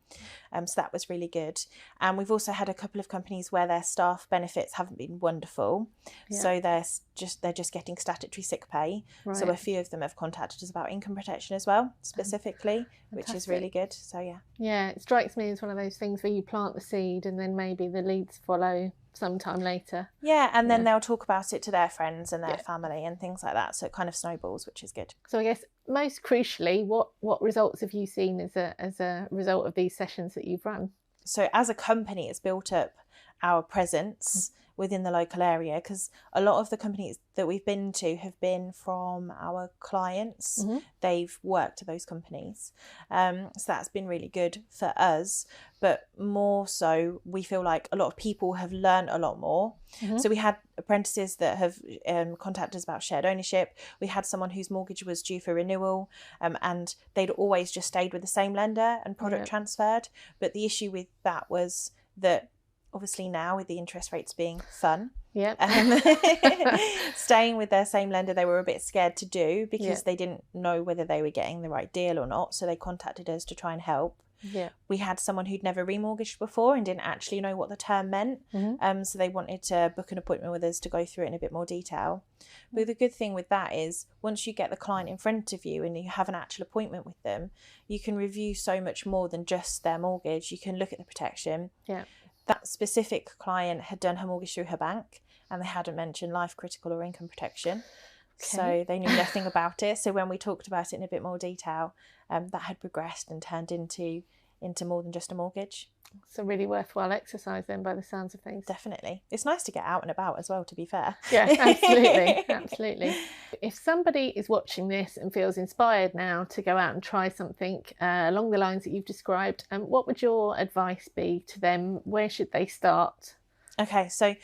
So that was really good. And we've also had a couple of companies where their staff benefits haven't been wonderful. Yeah. So they're just getting statutory sick pay. Right. So a few of them have contacted us about income protection as well, specifically, which is Fantastic. really good. So yeah. Yeah, it strikes me as one of those things where you plant the seed and then maybe the leads follow sometime later. Yeah, and then they'll talk about it to their friends and their family and things like that. So it kind of snowballs, which is good. So I guess most crucially, what results have you seen as a result of these sessions that you've run? So as a company, it's built up our presence within the local area, because a lot of the companies that we've been to have been from our clients. They've worked at those companies. So that's been really good for us. But more so, we feel like a lot of people have learned a lot more. So we had apprentices that have contacted us about shared ownership. We had someone whose mortgage was due for renewal, and they'd always just stayed with the same lender and product transferred. But the issue with that was that obviously now with the interest rates being fun, staying with their same lender they were a bit scared to do, because they didn't know whether they were getting the right deal or not. So they contacted us to try and help. We had someone who'd never remortgaged before and didn't actually know what the term meant. So they wanted to book an appointment with us to go through it in a bit more detail. But the good thing with that is once you get the client in front of you and you have an actual appointment with them, you can review so much more than just their mortgage. You can look at the protection. That specific client had done her mortgage through her bank and they hadn't mentioned life critical or income protection. So they knew nothing about it. So when we talked about it in a bit more detail, that had progressed and turned into more than just a mortgage. It's a really worthwhile exercise then, by the sounds of things. Definitely. It's nice to get out and about as well, to be fair. Yeah, absolutely. Absolutely. If somebody is watching this and feels inspired now to go out and try something along the lines that you've described, what would your advice be to them? Where should they start? Okay, so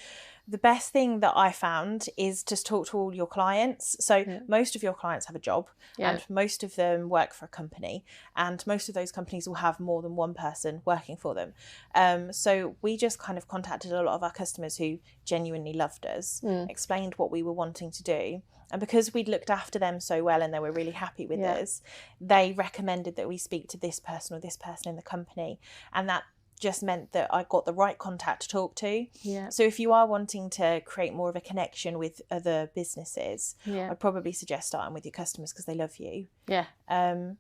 the best thing that I found is to talk to all your clients. So most of your clients have a job and most of them work for a company, and most of those companies will have more than one person working for them. So we just kind of contacted a lot of our customers who genuinely loved us, explained what we were wanting to do. And because we'd looked after them so well and they were really happy with us, they recommended that we speak to this person or this person in the company. And that just meant that I got the right contact to talk to. So if you are wanting to create more of a connection with other businesses, I'd probably suggest starting with your customers because they love you.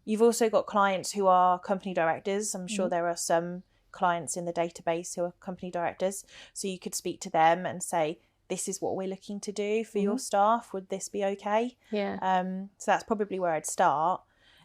You've also got clients who are company directors. I'm sure there are some clients in the database who are company directors. So you could speak to them and say, this is what we're looking to do for your staff. Would this be okay? So that's probably where I'd start.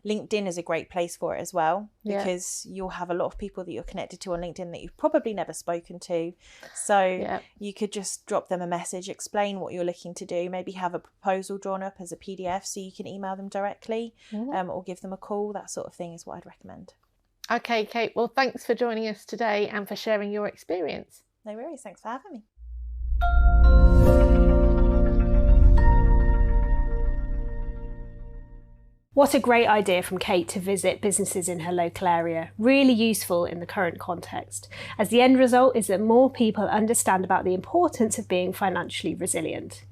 LinkedIn is a great place for it as well, because you'll have a lot of people that you're connected to on LinkedIn that you've probably never spoken to. So you could just drop them a message, explain what you're looking to do, maybe have a proposal drawn up as a PDF so you can email them directly or give them a call. That sort of thing is what I'd recommend. Okay, Kate. Well, thanks for joining us today and for sharing your experience. No worries. Thanks for having me. What a great idea from Kate to visit businesses in her local area. Really useful in the current context, as the end result is that more people understand about the importance of being financially resilient.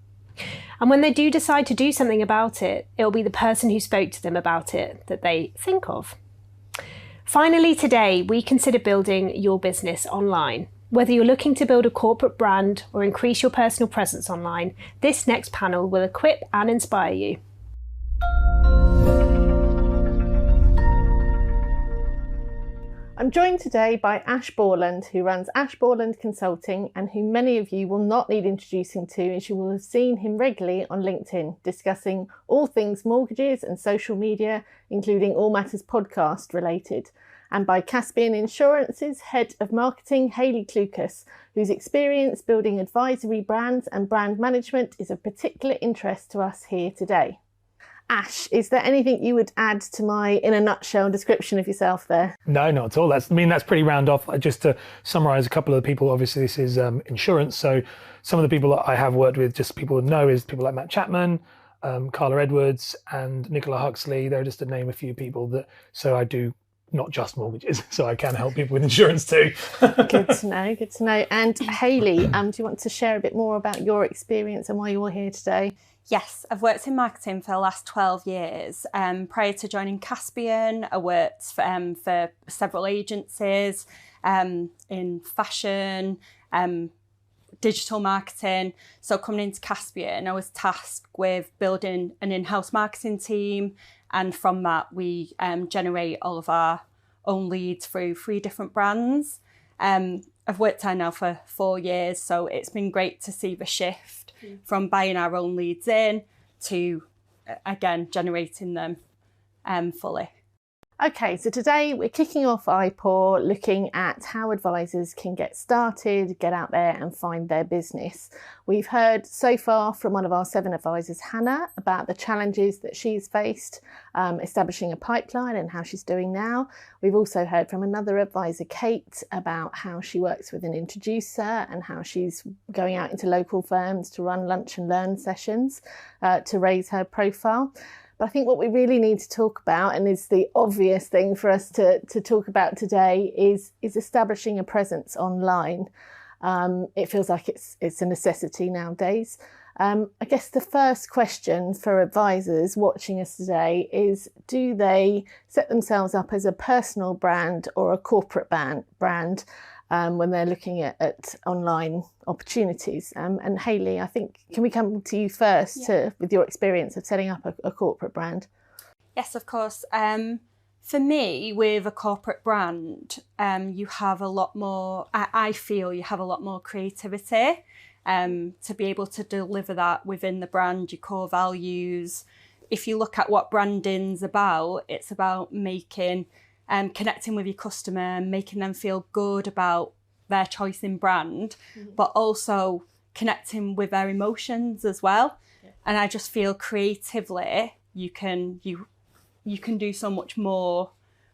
And when they do decide to do something about it, it'll be the person who spoke to them about it that they think of. Finally, today, we consider building your business online. Whether you're looking to build a corporate brand or increase your personal presence online, this next panel will equip and inspire you. I'm joined today by Ash Borland, who runs Ash Borland Consulting and who many of you will not need introducing to, as you will have seen him regularly on LinkedIn discussing all things mortgages and social media, including all matters podcast related. and by Caspian Insurance's Head of Marketing, Hayley Klukas, whose experience building advisory brands and brand management is of particular interest to us here today. Ash, is there anything you would add to my, in a nutshell, description of yourself there? No, not at all. That's pretty round off. Just to summarise a couple of the people, obviously this is insurance. So some of the people that I have worked with, just people would know, is people like Matt Chapman, Carla Edwards and Nicola Huxley. They're just to name a few people so I do not just mortgages, so I can help people with insurance too. Good to know. And Hayley, do you want to share a bit more about your experience and why you're here today? Yes, I've worked in marketing for the last 12 years. Prior to joining Caspian, I worked for several agencies in fashion, digital marketing. So coming into Caspian, I was tasked with building an in-house marketing team. And from that, we generate all of our own leads through 3 different brands. I've worked there now for 4 years, so it's been great to see the shift from buying our own leads in to, again, generating them fully. Okay, so today we're kicking off IPAW, looking at how advisors can get started, get out there and find their business. We've heard so far from one of our 7 advisors, Hannah, about the challenges that she's faced establishing a pipeline and how she's doing now. We've also heard from another advisor, Kate, about how she works with an introducer and how she's going out into local firms to run lunch and learn sessions to raise her profile. But I think what we really need to talk about, and is the obvious thing for us to talk about today, is establishing a presence online. It feels like it's a necessity nowadays. I guess the first question for advisors watching us today is, do they set themselves up as a personal brand or a corporate brand when they're looking at online opportunities? And Hayley, I think, can we come to you first with your experience of setting up a corporate brand? Yes, of course. For me, with a corporate brand, you have a lot more, I feel you have a lot more creativity to be able to deliver that within the brand, your core values. If you look at what branding's about, it's about making, connecting with your customer, making them feel good about their choice in brand, but also connecting with their emotions as well. And I just feel creatively you can do so much more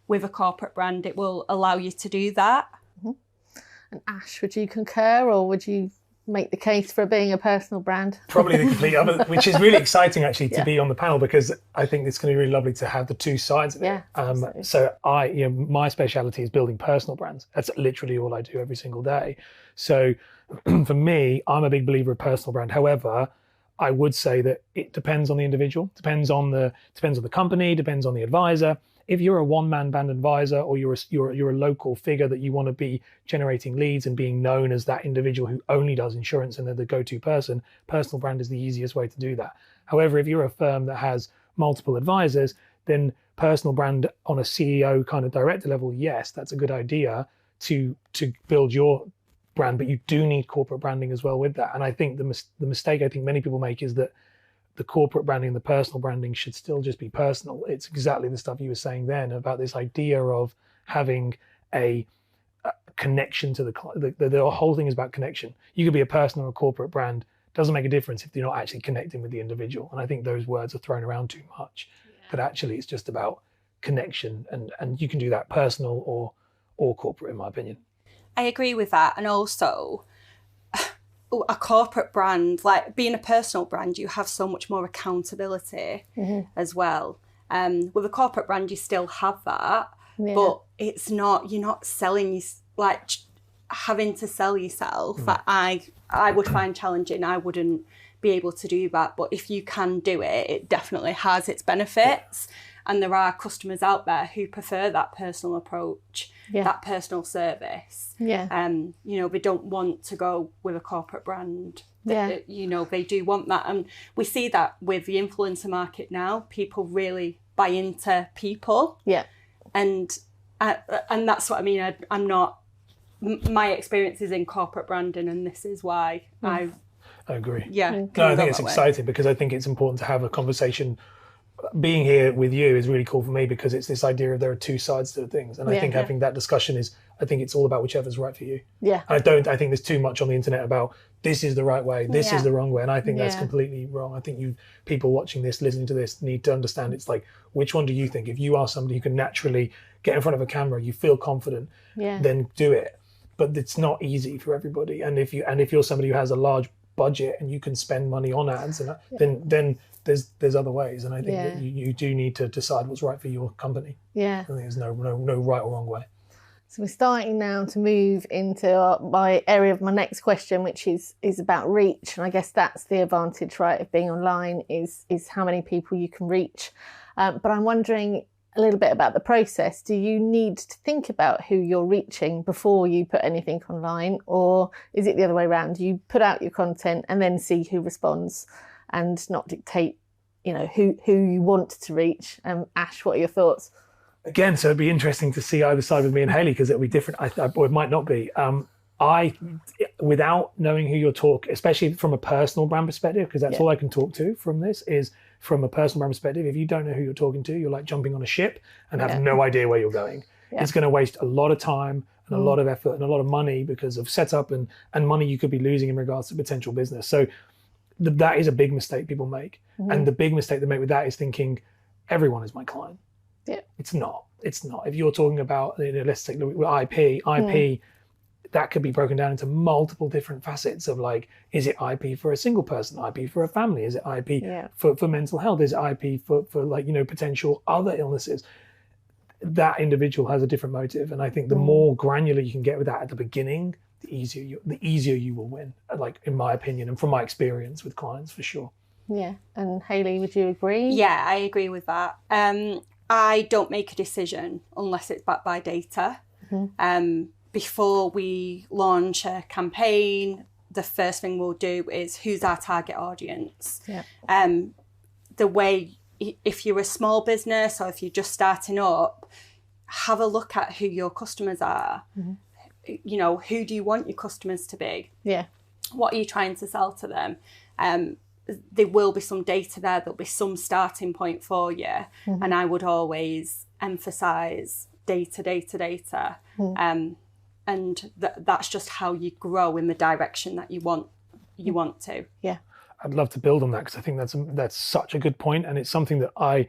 with a corporate brand. It will allow you to do that. And Ash, would you concur, or would you make the case for being a personal brand? Probably the complete other, which is really exciting actually to be on the panel, because I think it's going to be really lovely to have the 2 sides of it. So my speciality is building personal brands. That's literally all I do every single day. So for me, I'm a big believer of personal brand. However, I would say that it depends on the individual, depends on the company, depends on the advisor. If you're a one-man band advisor, or you're a local figure that you want to be generating leads and being known as that individual who only does insurance and they're the go-to person, personal brand is the easiest way to do that. However, if you're a firm that has multiple advisors, then personal brand on a CEO kind of director level, yes, that's a good idea to build your brand, but you do need corporate branding as well with that. And I think the mistake I think many people make is that the corporate branding and the personal branding should still just be personal. It's exactly the stuff you were saying then about this idea of having a connection to the whole thing is about connection. You could be a personal or a corporate brand. Doesn't make a difference if you're not actually connecting with the individual. And I think those words are thrown around too much. But actually it's just about connection, and you can do that personal or corporate, in my opinion. I agree with that. And also, a corporate brand, like being a personal brand, you have so much more accountability as well. With a corporate brand, you still have that, but it's not, you're not selling, like having to sell yourself. That I would find challenging. I wouldn't be able to do that. But if you can do it, it definitely has its benefits. And there are customers out there who prefer that personal approach, that personal service. You know, they don't want to go with a corporate brand. You know, they do want that. And we see that with the influencer market now. People really buy into people. And that's what I mean. I'm not, my experience is in corporate branding, and this is why I agree. No, I think it's exciting, because I think it's important to have a conversation being here with you is really cool for me because it's this idea of there are two sides to things. And I think having that discussion I think it's all about whichever's right for you. Yeah. I think there's too much on the internet about this is the right way, this is the wrong way. And I think that's completely wrong. I think people watching this, listening to this need to understand it's like, which one do you think? If you are somebody who can naturally get in front of a camera, you feel confident, then do it. But it's not easy for everybody. And if you're somebody who has a large budget and you can spend money on ads, and then there's other ways. And I think that you do need to decide what's right for your company. Yeah. I think there's no right or wrong way. So we're starting now to move into my area of my next question, which is about reach. And I guess that's the advantage, right, of being online is how many people you can reach. But I'm wondering a little bit about the process. Do you need to think about who you're reaching before you put anything online? Or is it the other way around? You put out your content and then see who responds and not dictate, who you want to reach? Ash, what are your thoughts? Again, so it'd be interesting to see either side with me and Hayley because it'll be different, or it might not be. Without knowing who you're talking, especially from a personal brand perspective, because that's all I can talk to from this is from a personal brand perspective. If you don't know who you're talking to, you're like jumping on a ship and have no idea where you're going. It's going to waste a lot of time and a lot of effort and a lot of money because of setup and money you could be losing in regards to potential business. So that is a big mistake people make. And the big mistake they make with that is thinking everyone is my client. Yeah. It's not. If you're talking about, let's take IP, that could be broken down into multiple different facets of like, is it IP for a single person, IP for a family? Is it IP for mental health? Is it IP for like, potential other illnesses? That individual has a different motive. And I think the more granular you can get with that at the beginning, the easier you will win, like in my opinion, and from my experience with clients for sure. Yeah. And Hayley, would you agree? Yeah, I agree with that. I don't make a decision unless it's backed by data. Before we launch a campaign, the first thing we'll do is who's our target audience. The way, if you're a small business or if you're just starting up, have a look at who your customers are. Who do you want your customers to be? What are you trying to sell to them? There will be some data there, there'll be some starting point for you. And I would always emphasise data. And that's just how you grow in the direction that you want to. Yeah. I'd love to build on that because I think that's such a good point, and it's something that I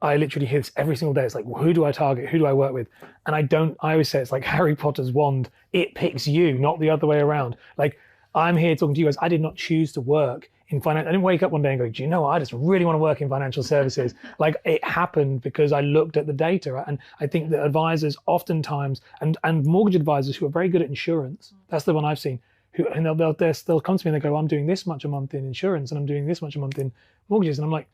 literally hear this every single day. It's like, well, who do I target? Who do I work with? And I always say it's like Harry Potter's wand. It picks you, not the other way around. Like, I'm here talking to you guys. I did not choose to work in finance. I didn't wake up one day and go, do you know what? I just really want to work in financial services. Like, it happened because I looked at the data. And I think that advisors oftentimes, and mortgage advisors who are very good at insurance, that's the one I've seen, they'll come to me and they go, I'm doing this much a month in insurance and I'm doing this much a month in mortgages. And I'm like,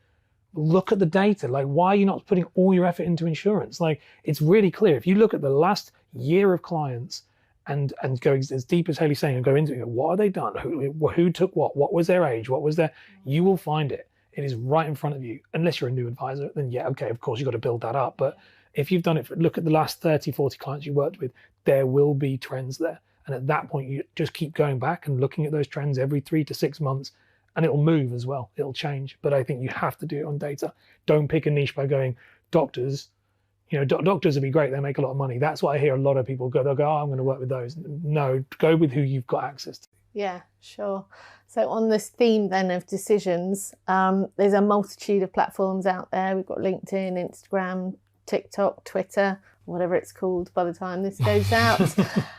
look at the data. Like, why are you not putting all your effort into insurance? Like, it's really clear. If you look at the last year of clients and go as deep as Hayley's saying and go into it, what have they done? Who took what? What was their age? What was their... You will find it. It is right in front of you. Unless you're a new advisor, then yeah, okay, of course you've got to build that up. But if you've done it, look at the last 30, 40 clients you worked with, there will be trends there. And at that point, you just keep going back and looking at those trends every 3 to 6 months, and it'll move as well. It'll change. But I think you have to do it on data. Don't pick a niche by going, doctors, doctors would be great. They make a lot of money. That's what I hear a lot of people go. They'll go, I'm going to work with those. No, go with who you've got access to. Yeah, sure. So on this theme then of decisions, there's a multitude of platforms out there. We've got LinkedIn, Instagram, TikTok, Twitter, whatever it's called by the time this goes out.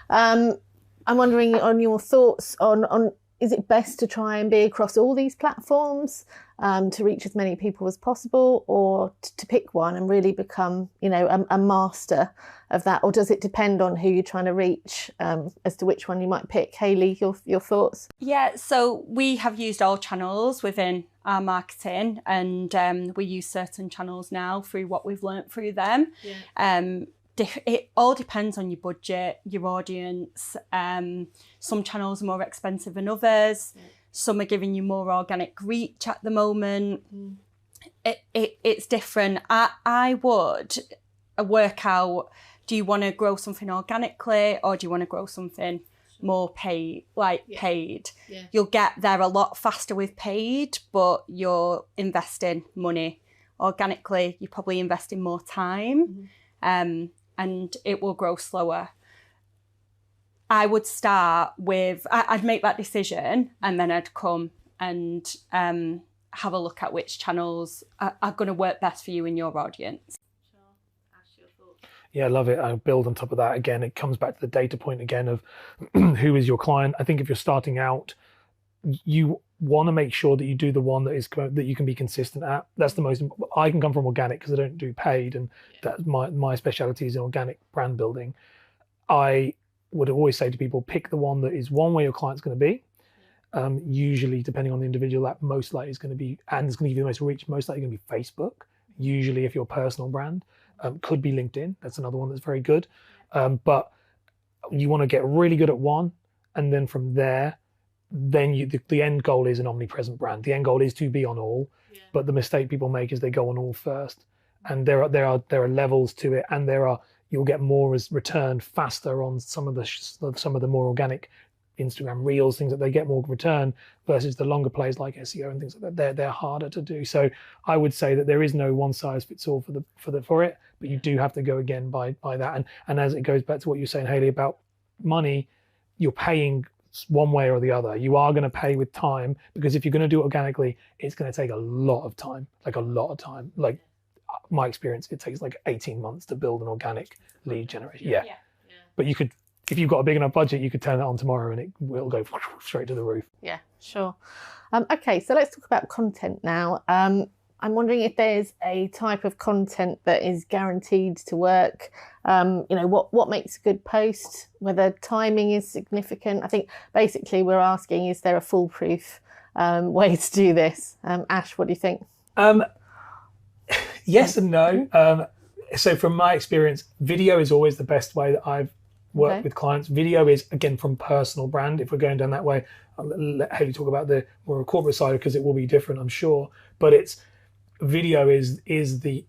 I'm wondering on your thoughts on is it best to try and be across all these platforms to reach as many people as possible, or to pick one and really become, a master of that? Or does it depend on who you're trying to reach as to which one you might pick? Hayley, your thoughts? Yeah, so we have used all channels within our marketing, and we use certain channels now through what we've learnt through them. It all depends on your budget, your audience. Some channels are more expensive than others. Some are giving you more organic reach at the moment. It's different. I would work out, do you want to grow something organically or do you want to grow something more paid? You'll get there a lot faster with paid, but you're investing money Organically, you're probably investing more time, and it will grow slower. I would start with, I'd make that decision, and then I'd come and have a look at which channels are going to work best for you and your audience. Yeah, I love it. I'll build on top of that. Again, it comes back to the data point again of who is your client. I think if you're starting out, you want to make sure that you do the one that you can be consistent at. That's the most. I can come from organic because I don't do paid, and that's my specialty is in organic brand building. I would always say to people, pick the one that is one where your client's going to be. Usually, depending on the individual, that most likely is going to be, and it's going to give you the most reach, most likely going to be Facebook. Usually, if you're a personal brand. Could be LinkedIn. That's another one that's very good. But you want to get really good at one, and then from there, then the end goal is an omnipresent brand. The end goal is to be on all, but the mistake people make is they go on all first, and there are levels to it, and you'll get more as return faster on some of the more organic Instagram Reels, things that they get more return versus the longer plays like SEO and things like that. They're harder to do. So I would say that there is no one size fits all for it, but you do have to go again by that. And as it goes back to what you're saying, Hayley, about money, you're paying one way or the other. You are going to pay with time, because if you're going to do it organically, it's going to take a lot of time, like my experience, it takes like 18 months to build an organic lead generation. Yeah. But you could, if you've got a big enough budget, you could turn it on tomorrow and it will go straight to the roof. Yeah, sure. Okay, so let's talk about content now. I'm wondering if there's a type of content that is guaranteed to work. What makes a good post, whether timing is significant. I think basically we're asking, is there a foolproof way to do this? Ash, what do you think? Yes and no. So from my experience, video is always the best way that I've worked with clients. Video is, again, from personal brand. If we're going down that way, I'll let Hayley talk about the more corporate side, because it will be different, I'm sure. But video is the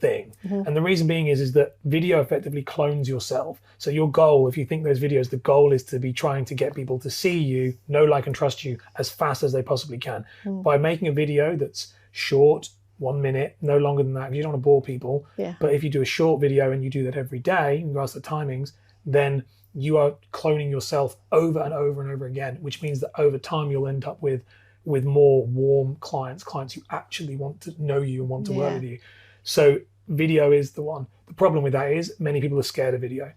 thing. And the reason being is that video effectively clones yourself. So your goal, if you think those videos, the goal is to be trying to get people to see you, know, like, and trust you as fast as they possibly can. By making a video that's short, 1 minute, no longer than that, because you don't want to bore people. But if you do a short video and you do that every day, in regards to the timings, then you are cloning yourself over and over and over again, which means that over time you'll end up with more warm clients who actually want to know you and want to work with you. So video is the one. The problem with that is many people are scared of video.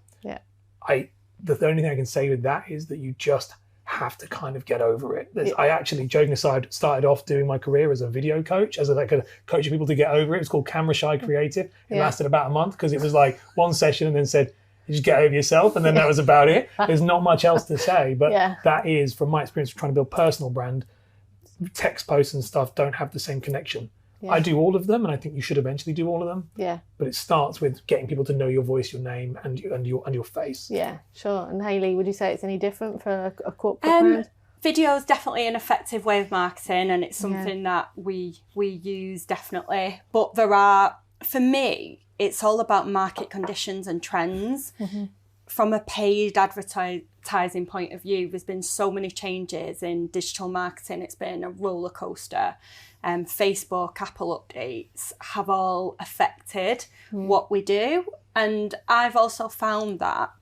The only thing I can say with that is that you just have to kind of get over it. I actually, joking aside, started off doing my career as a video coach, as a coaching people to get over it. It was called Camera Shy Creative. It lasted about a month, because it was like one session and then said, you just get over yourself, and then that was about it. There's not much else to say, but that is, from my experience of trying to build personal brand, text posts and stuff don't have the same connection. I do all of them, and I think you should eventually do all of them. But it starts with getting people to know your voice, your name, and your face. Yeah, sure. And Hayley, would you say it's any different for a corporate brand? Video is definitely an effective way of marketing, and it's something that we use definitely. But for me, it's all about market conditions and trends. From a paid advertising point of view, there's been so many changes in digital marketing. It's been a roller coaster. Facebook, Apple updates have all affected what we do. And I've also found that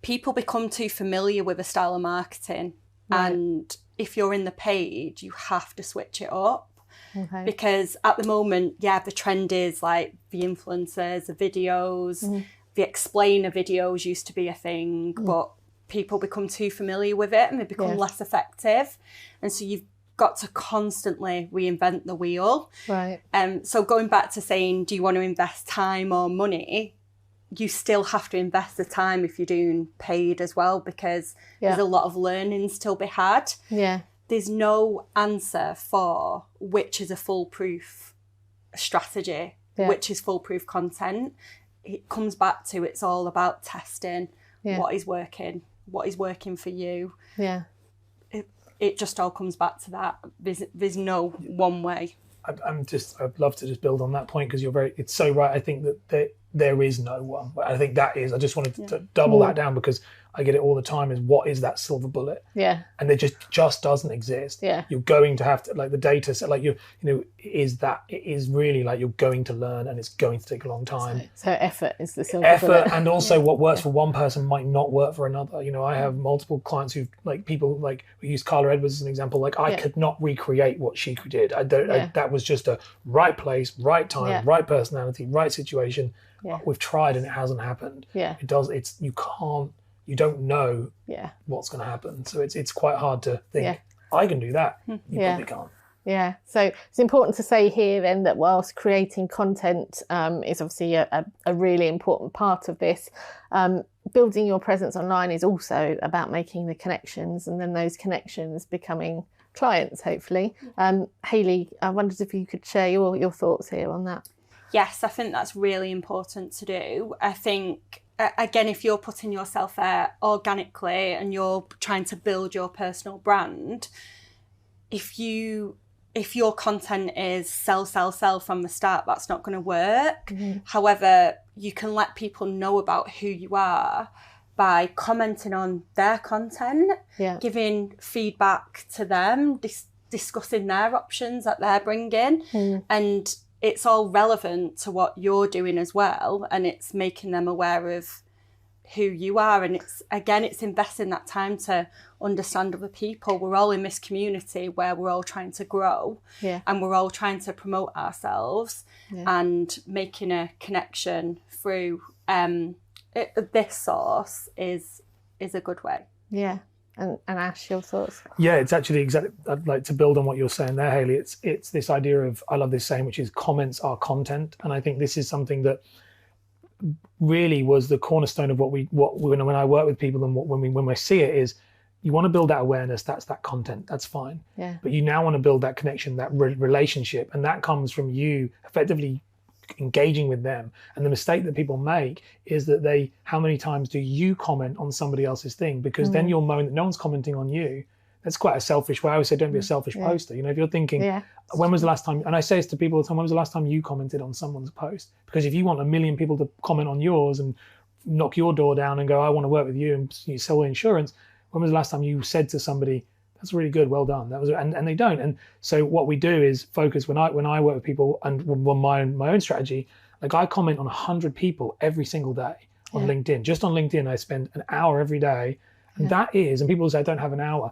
people become too familiar with a style of marketing. And if you're in the paid, you have to switch it up. Because at the moment, the trend is like the influencers, the videos, the explainer videos used to be a thing, but people become too familiar with it and they become less effective. And so you've got to constantly reinvent the wheel. So going back to saying, do you want to invest time or money? You still have to invest the time if you're doing paid as well, because there's a lot of learning still be had. There's no answer for which is a foolproof strategy, which is foolproof content. It comes back to, it's all about testing what is working for you. It just all comes back to that. There's no one way. I'd love to just build on that point, because it's so right. I think that there is no one. I think that is, I just wanted to double that down, because I get it all the time, is what is that silver bullet? Yeah. And it just doesn't exist. Yeah. You're going to have to, like, the data set, like, it is really like you're going to learn, and it's going to take a long time. So effort is the silver bullet. And also what works for one person might not work for another. You know, I have multiple clients who, like, people, like, we use Carla Edwards as an example. Like, I could not recreate what she did. That was just a right place, right time, right personality, right situation. Yeah. We've tried and it hasn't happened. Yeah. You don't know what's going to happen. So it's quite hard to think, I can do that. You probably can't. Yeah, so it's important to say here then that whilst creating content is obviously a really important part of this, building your presence online is also about making the connections, and then those connections becoming clients, hopefully. Hayley, I wondered if you could share your thoughts here on that. Yes, I think that's really important to do. I think, again, if you're putting yourself there organically and you're trying to build your personal brand, if your content is sell from the start, that's not going to work. Mm-hmm. However, you can let people know about who you are by commenting on their content, giving feedback to them, discussing their options that they're bringing. And it's all relevant to what you're doing as well, and it's making them aware of who you are. And it's investing that time to understand other people. We're all in this community where we're all trying to grow, and we're all trying to promote ourselves, and making a connection through this source is a good way. Yeah. And Ash, your thoughts? Yeah, it's actually exactly, I'd like to build on what you're saying there, Hayley. It's this idea of, I love this saying, which is comments are content. And I think this is something that really was the cornerstone of when I work with people, and when we see it is, you want to build that awareness, that's that content, that's fine. Yeah. But you now want to build that connection, that relationship, and that comes from you effectively engaging with them. And the mistake that people make is that how many times do you comment on somebody else's thing? Because then you'll moan that no one's commenting on you. That's quite a selfish way. I always say, don't be a selfish poster. You know, if you're thinking, when was the last time, and I say this to people all the time, when was the last time you commented on someone's post? Because if you want 1 million people to comment on yours and knock your door down and go, I want to work with you, and you sell insurance, when was the last time you said to somebody, that's really good, well done? That was, and they don't. And so what we do is focus, when I work with people, and my own strategy, like, I comment on 100 people every single day on LinkedIn. Just on LinkedIn, I spend an hour every day. And that is, and people say I don't have an hour.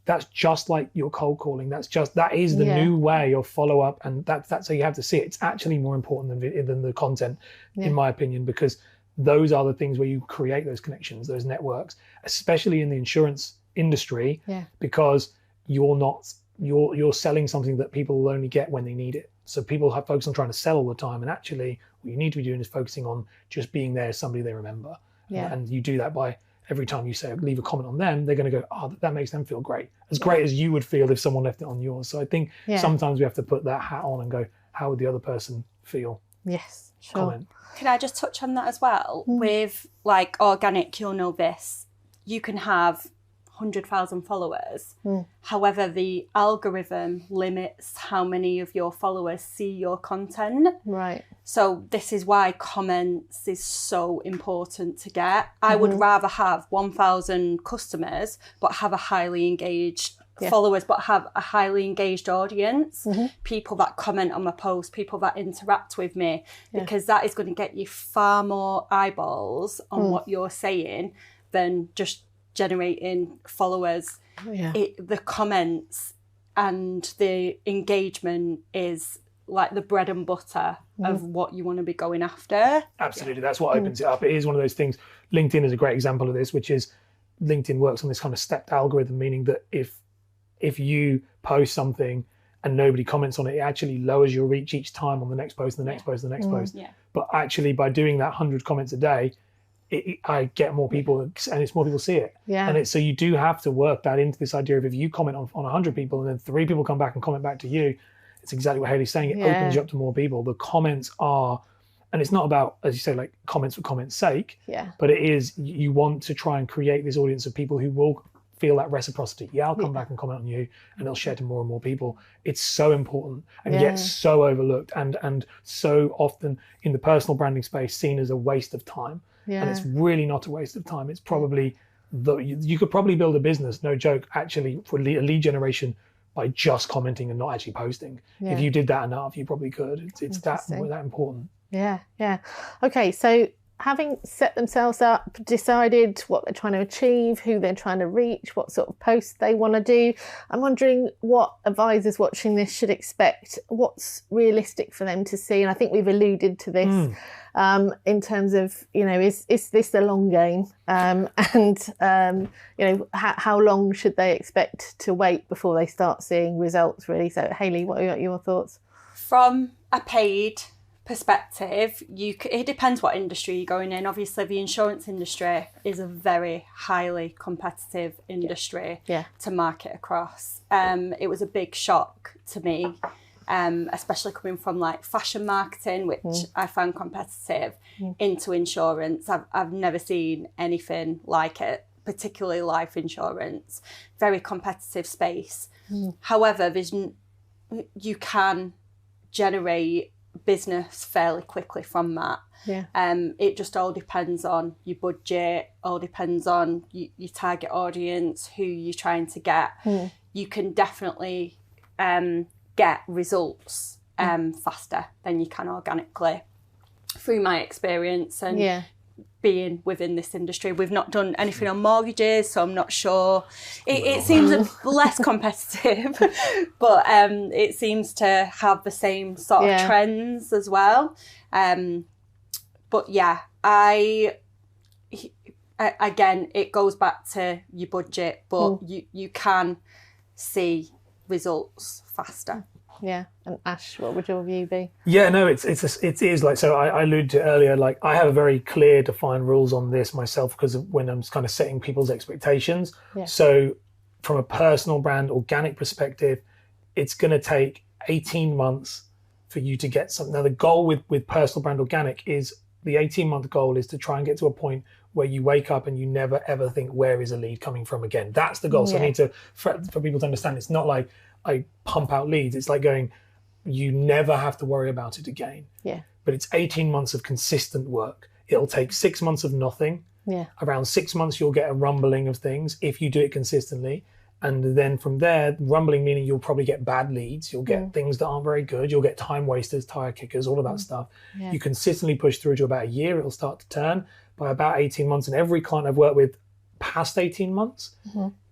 That's just like your cold calling. That is the new way of follow up. And that's how you have to see it. It's actually more important than the content, in my opinion, because those are the things where you create those connections, those networks, especially in the insurance industry, because you're selling something that people will only get when they need it. So people have focus on trying to sell all the time, and actually what you need to be doing is focusing on just being there as somebody they remember. And you do that by every time you say leave a comment on them, they're going to go, oh, that makes them feel great, as great as you would feel if someone left it on yours. So I think sometimes we have to put that hat on and go, how would the other person feel? Yes, sure. Comment. Can I just touch on that as well? With, like, organic, you'll know this, you can have 100,000 followers. However, the algorithm limits how many of your followers see your content. Right. So this is why comments is so important to get. I would rather have 1,000 customers but have a highly engaged followers, but have a highly engaged audience, people that comment on my post, people that interact with me, because that is going to get you far more eyeballs on what you're saying than just generating followers. The comments and the engagement is like the bread and butter of what you want to be going after. Absolutely, that's what opens it up. It is one of those things. LinkedIn is a great example of this, which is LinkedIn works on this kind of stepped algorithm, meaning that if you post something and nobody comments on it, it actually lowers your reach each time on the next post, the next post, the next post. But actually, by doing that 100 comments a day, I get more people, and it's more people see it. And so you do have to work that into this idea of, if you comment on 100 people and then 3 people come back and comment back to you, it's exactly what Hayley's saying. It opens you up to more people. The comments are, and it's not about, as you say, like comments for comments' sake, but it is, you want to try and create this audience of people who will feel that reciprocity. Yeah, I'll come back and comment on you, and it'll share to more and more people. It's so important and yet so overlooked, and so often in the personal branding space seen as a waste of time. And it's really not a waste of time. It's probably you could probably build a business, no joke, actually for lead generation by just commenting and not actually posting. If you did that enough, you probably could. It's that important. Yeah. Okay, so having set themselves up, decided what they're trying to achieve, who they're trying to reach, what sort of posts they want to do, I'm wondering what advisors watching this should expect, what's realistic for them to see. And I think we've alluded to this in terms of, is this the long game? How long should they expect to wait before they start seeing results, really? So, Hayley, what are your thoughts? From a paid perspective, it depends what industry you're going in. Obviously, the insurance industry is a very highly competitive industry to market across. It was a big shock to me, especially coming from like fashion marketing, which I found competitive, into insurance. I've never seen anything like it, particularly life insurance. Very competitive space. However, you can generate business fairly quickly from that. It just all depends on your budget, all depends on your target audience, who you're trying to get. You can definitely get results faster than you can organically, through my experience and being within this industry. We've not done anything on mortgages, so I'm not sure. It seems less competitive, but it seems to have the same sort of trends as well. But yeah, again, it goes back to your budget, but you can see results faster. Yeah, and Ash, what would your view be? Yeah, no, it is like, so I alluded to earlier, like I have a very clear defined rules on this myself because of when I'm kind of setting people's expectations. So from a personal brand organic perspective, it's going to take 18 months for you to get something. Now the goal with personal brand organic is, the 18-month goal is to try and get to a point where you wake up and you never ever think, where is a lead coming from again? That's the goal. So I need to, for people to understand, it's not like I pump out leads. It's like going, you never have to worry about it again. But it's 18 months of consistent work. It'll take 6 months of nothing. Around 6 months, you'll get a rumbling of things if you do it consistently. And then from there, rumbling meaning you'll probably get bad leads. You'll get things that aren't very good. You'll get time wasters, tire kickers, all of that stuff. You consistently push through to about a year. It'll start to turn by about 18 months. And every client I've worked with past 18 months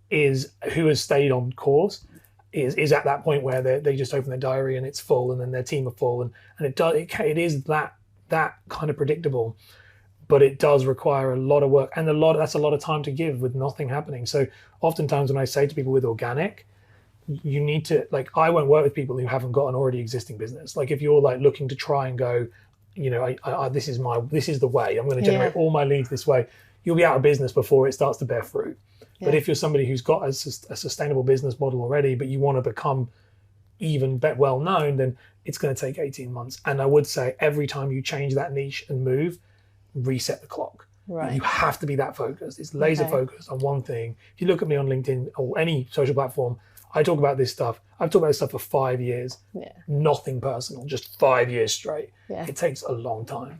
is who has stayed on course. Is at that point where they just open their diary and it's full, and then their team are full, and it is that kind of predictable, but it does require a lot of work, and that's a lot of time to give with nothing happening. So oftentimes when I say to people with organic, you need to, like, I won't work with people who haven't got an already existing business. Like if you're like looking to try and go, this is the way I'm going to generate all my leads this way, you'll be out of business before it starts to bear fruit. But if you're somebody who's got a sustainable business model already, but you want to become even well known, then it's going to take 18 months. And I would say every time you change that niche and move, reset the clock. You have to be that focused. It's laser focused on one thing. If you look at me on LinkedIn or any social platform, I talk about this stuff. I've talked about this stuff for 5 years. Nothing personal, just 5 years straight. It takes a long time.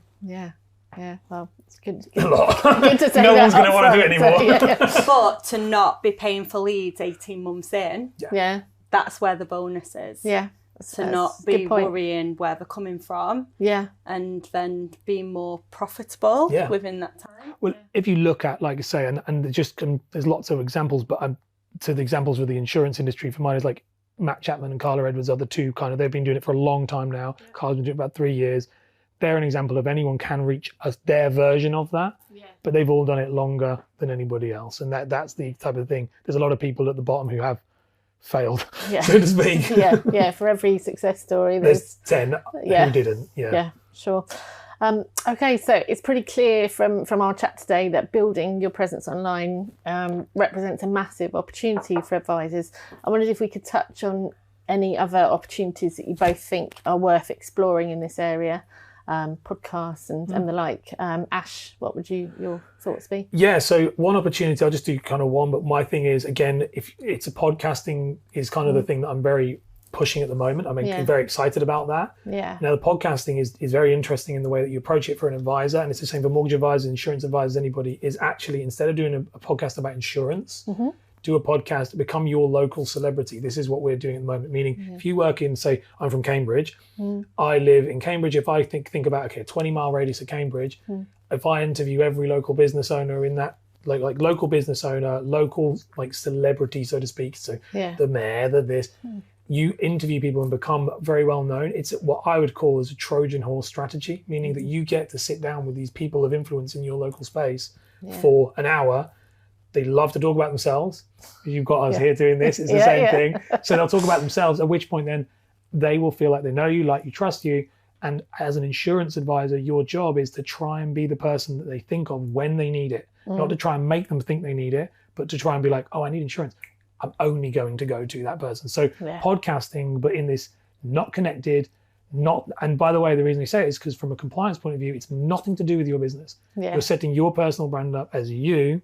Well, it's good. A lot. Good to say no one's going to want to do it anymore. But to not be paying for leads 18 months in, that's where the bonus is. To not be worrying where they're coming from. And then being more profitable within that time. Well, if you look at, like I say, and there's lots of examples, but to the examples with the insurance industry, for mine is like Matt Chapman and Carla Edwards are the two they've been doing it for a long time now. Carla's been doing it about 3 years. They're an example of anyone can reach their version of that, but they've all done it longer than anybody else. And that's the type of thing. There's a lot of people at the bottom who have failed, so to speak. For every success story, there's 10 who didn't. Sure. Okay, so it's pretty clear from our chat today that building your presence online represents a massive opportunity for advisors. I wondered if we could touch on any other opportunities that you both think are worth exploring in this area. podcasts and the like. Ash, what would your thoughts be? Yeah, so one opportunity, I'll just do kind of one, but my thing is, again, if it's a podcasting is kind of the thing that I'm very pushing at the moment. I'm very excited about that. Yeah. Now, the podcasting is very interesting in the way that you approach it for an advisor, and it's the same for mortgage advisors, insurance advisors, anybody, is actually, instead of doing a podcast about insurance, do a podcast, become your local celebrity. This is what we're doing at the moment, meaning if you work in, say, I'm from Cambridge, I live in Cambridge. If I think about, okay, a 20-mile radius of Cambridge, if I interview every local business owner in that, like local business owner, local like celebrity, so to speak, so the mayor, you interview people and become very well known. It's what I would call as a Trojan horse strategy, meaning that you get to sit down with these people of influence in your local space for an hour. They love to talk about themselves. You've got us here doing this. It's the same thing. So they'll talk about themselves, at which point then they will feel like they know you, like you, trust you. And as an insurance advisor, your job is to try and be the person that they think of when they need it. Not to try and make them think they need it, but to try and be like, oh, I need insurance. I'm only going to go to that person. So podcasting, but in this not connected, and by the way, the reason we say it is because from a compliance point of view, it's nothing to do with your business. You're setting your personal brand up as you,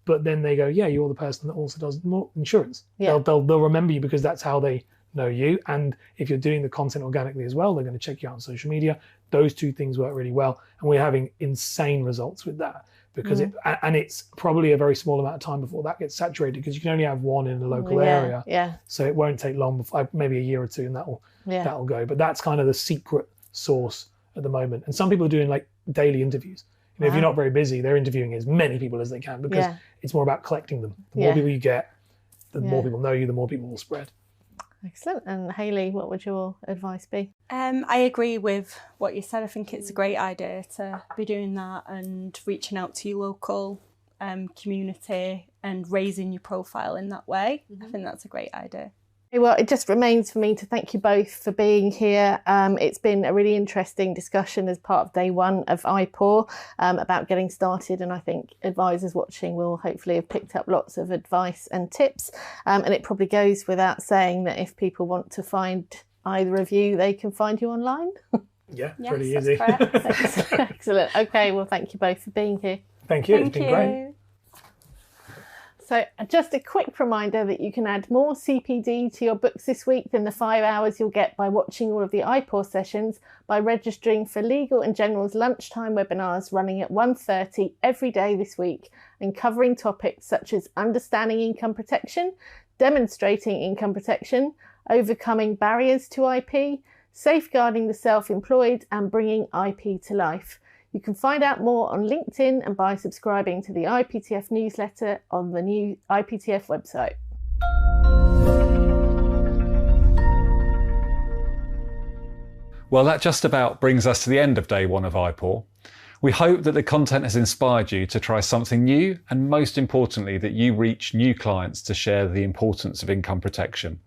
but then they go, yeah, you're the person that also does more insurance. They'll remember you because that's how they know you. And if you're doing the content organically as well, they're going to check you out on social media. Those two things work really well. And we're having insane results with that because it's probably a very small amount of time before that gets saturated because you can only have one in a local area. So it won't take long, maybe a year or two, and that'll go. But that's kind of the secret sauce at the moment. And some people are doing like daily interviews. You know, if you're not very busy, they're interviewing as many people as they can because it's more about collecting them. The more people you get, the more people know you, the more people will spread. Excellent. And Hayley, what would your advice be? I agree with what you said. I think it's a great idea to be doing that and reaching out to your local community and raising your profile in that way. I think that's a great idea. Well, it just remains for me to thank you both for being here. It's been a really interesting discussion as part of day one of IPAW about getting started, and I think advisors watching will hopefully have picked up lots of advice and tips. And it probably goes without saying that if people want to find either of you, they can find you online. Yeah, pretty easy. Excellent. Okay, well, thank you both for being here. Thank you. It's been great. So just a quick reminder that you can add more CPD to your books this week than the 5 hours you'll get by watching all of the IPAW sessions by registering for Legal and General's lunchtime webinars running at 1:30 every day this week and covering topics such as understanding income protection, demonstrating income protection, overcoming barriers to IP, safeguarding the self-employed and bringing IP to life. You can find out more on LinkedIn and by subscribing to the IPTF newsletter on the new IPTF website. Well, that just about brings us to the end of day one of IPAW. We hope that the content has inspired you to try something new and most importantly that you reach new clients to share the importance of income protection.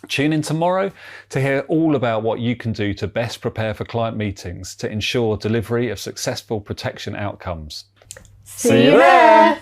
Tune in tomorrow to hear all about what you can do to best prepare for client meetings to ensure delivery of successful protection outcomes. See you there!